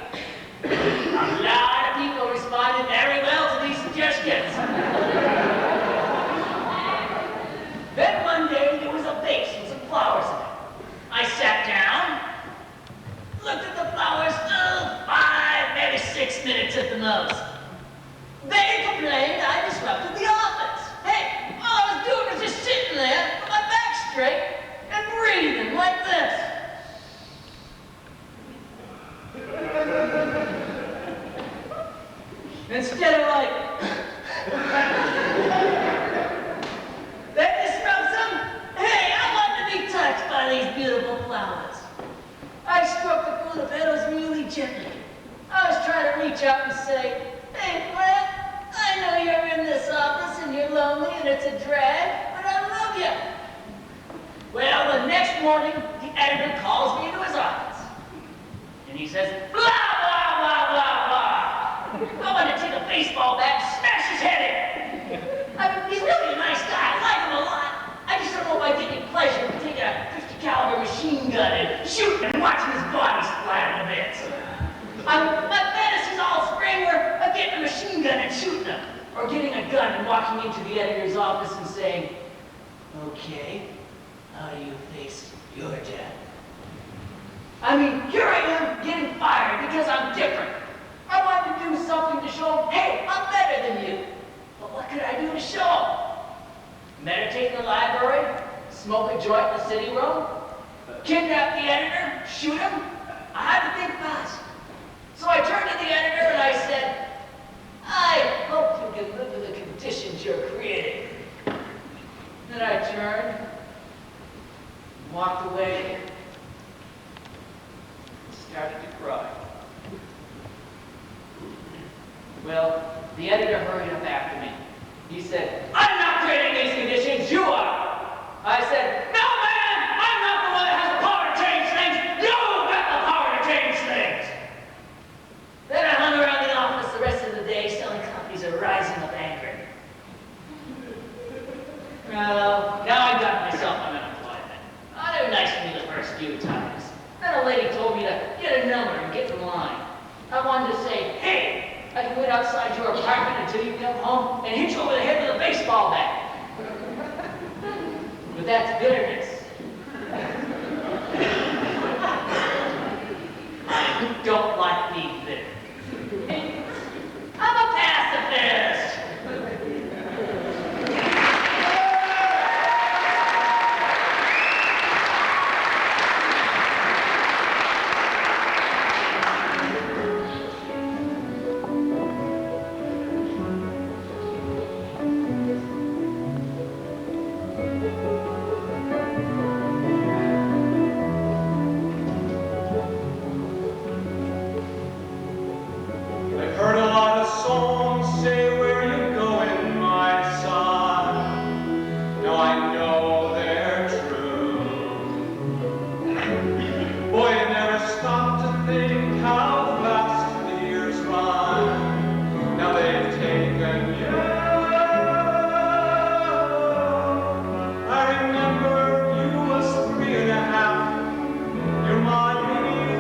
A lot of people responded very well to these suggestions. Then one day, there was a vase with some flowers in it. I sat down, looked at the flowers, 5, maybe 6 minutes at the most. They complained I disrupted the office. Hey, all I was doing was just sitting there with my back straight and breathing like this. Instead of like, they disrupt some, hey, I want to be touched by these beautiful flowers. I stroked the cool of petals really gently. I was trying to reach out and say, hey, Brett, I know you're in this office and you're lonely and it's a drag, but I love you. Well, the next morning, the editor calls me into his office. And he says, blah, blah, blah, blah, blah. I want to take a baseball bat and smash his head in. I mean, he's really a nice guy. I like him a lot. I just don't know if I get any pleasure in taking a 50 caliber machine gun and shooting and watching his body splatter to bits. My fantasies all spring were of getting a machine gun and shooting him, or getting a gun and walking into the editor's office and saying, okay, how do you face your death? I mean, here I am getting fired because I'm different. I wanted to do something to show him, hey, I'm better than you. But what could I do to show him? Meditate in the library? Smoke a joint in the city room? Kidnap the editor? Shoot him? I had to think fast. So I turned to the editor and I said, I hope you can live with the conditions you're creating. Then I turned, walked away, and started to cry. Well, the editor hurried up after me. He said, I'm not creating these conditions, you are. I said, no man, I'm not the one that has the power to change things. You've got the power to change things. Then I hung around I wanted to say, hey, I can wait outside your apartment until you come home and hit you over the head with a baseball bat. But that's bitterness. I don't like being bitter. I'm a pacifist. I've heard a lot of songs say where you going, my son. Now I know they're true. Boy, you never stop to think how fast the years run. Now they've taken you. I remember you was 3.5. Your mind,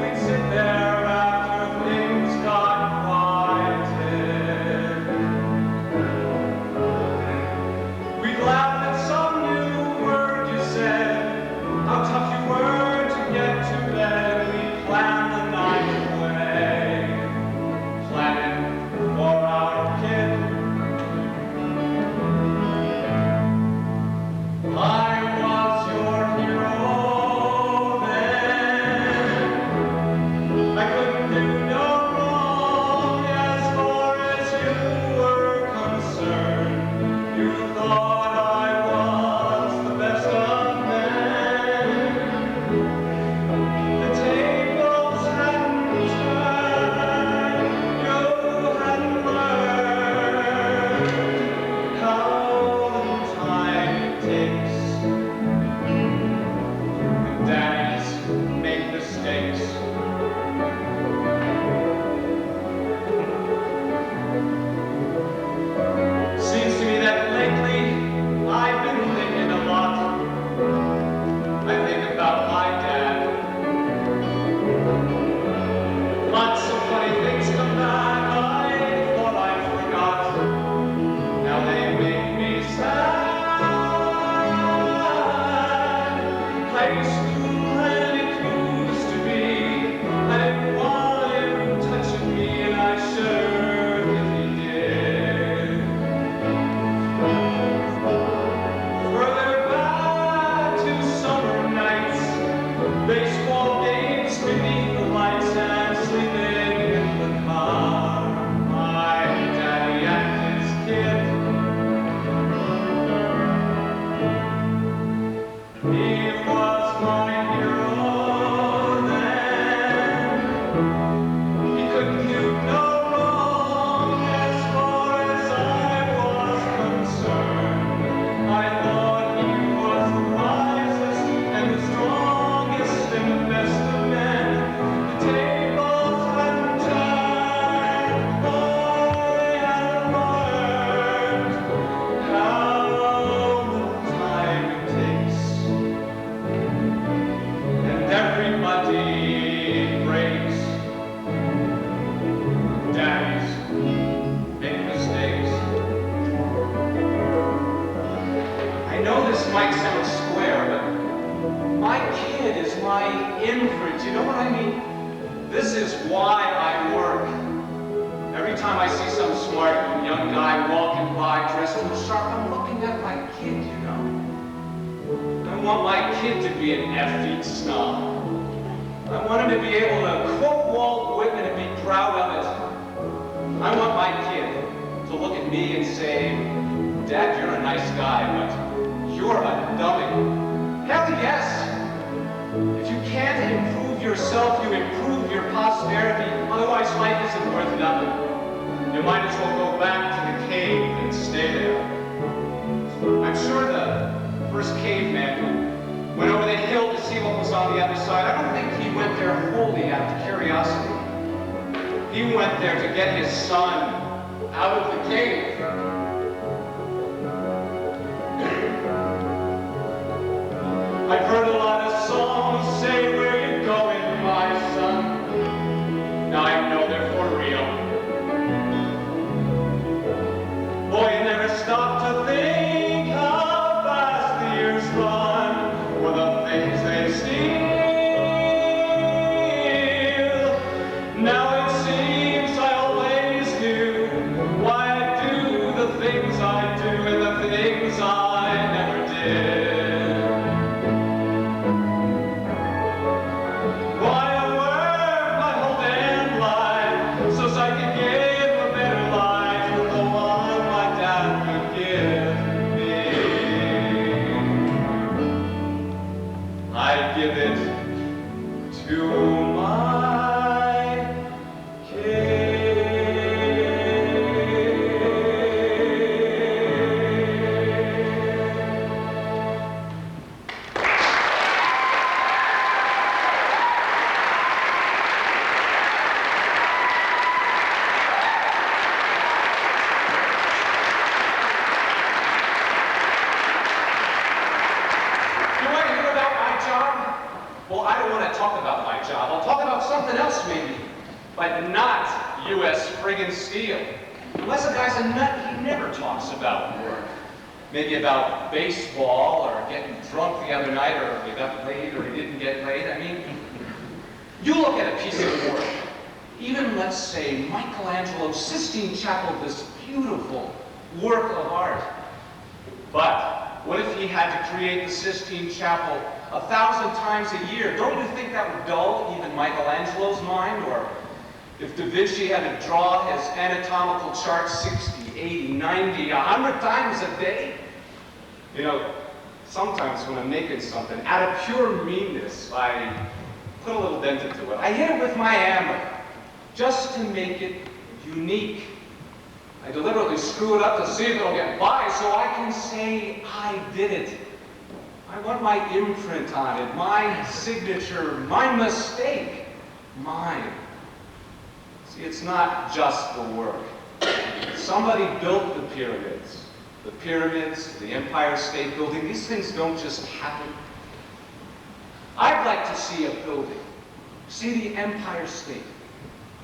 we'd sit there after things got quieted. We'd laugh at some new word you said, how tough you were to get to bed. We'd plan the night away, planning for our kid. I was your hero then. I couldn't do no wrong as far as you were concerned. You thought I was the best of men. The tables hadn't turned. You hadn't learned how little time it takes. And daddies make mistakes. Seems to me that lately I've been thinking a lot. I think about my dad. Lots of funny things come back I thought I forgot. Now they make me sad. High school and it used to be. I didn't want him touching me, and I sure if he did. Further back to summer nights, baseball games beneath the lights, and sleeping in the car. My daddy and his kid. He was my hero then. He couldn't do no wrong as far as I was concerned. I thought he was the wisest and the strongest and the best of men. The tables hadn't turned, boy, hadn't learned how little time it takes. And everybody breaks. Daddies make mistakes. I know this might sound square, but my kid is my imprint. You know what I mean? This is why I work. Every time I see some smart young guy walking by dressed real sharp, I'm looking at my kid, you know. I want my kid to be an effete snob. I want him to be able to quote Walt Whitman and be proud of it. I want my kid to look at me and say, Dad, you're a nice guy, but you're a dummy. Hell yes! If you can't improve yourself, you improve your posterity. Otherwise, life isn't worth nothing. You might as well go back to the cave and stay there. I'm sure the first caveman who went over the hill to see what was on the other side, I don't think he went there wholly out of curiosity. He went there to get his son out of the cave. I've heard a lot of songs say where you're going, my son. Now I know they're for something else maybe, but not U.S. friggin' steel. Unless a guy's a nut, he never talks about work. Maybe about baseball or getting drunk the other night, or he got laid or he didn't get laid. I mean, you look at a piece of work, even let's say Michelangelo's Sistine Chapel, this beautiful work of art. But what if he had to create the Sistine Chapel 1,000 times a year? Don't you think that would dull even Michelangelo's mind? Or if Da Vinci had to draw his anatomical chart 60, 80, 90, 100 times a day? You know, sometimes when I'm making something, out of pure meanness, I put a little dent into it. I hit it with my hammer, just to make it unique. I deliberately screw it up to see if it'll get by so I can say I did it. I want my imprint on it, my signature, my mistake, mine. See, it's not just the work. Somebody built the pyramids. The pyramids, the Empire State Building, these things don't just happen. I'd like to see a building, see the Empire State.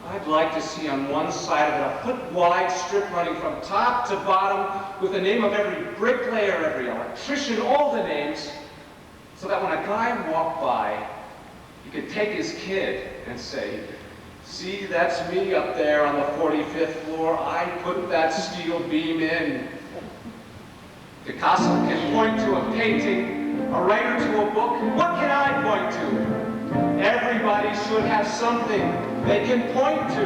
I'd like to see on one side of it a foot-wide strip running from top to bottom with the name of every bricklayer, every electrician, all the names, so that when a guy walked by, he could take his kid and say, "See, that's me up there on the 45th floor. I put that steel beam in." Picasso can point to a painting, a writer to a book. What can I point to? Everybody should have something they can point to.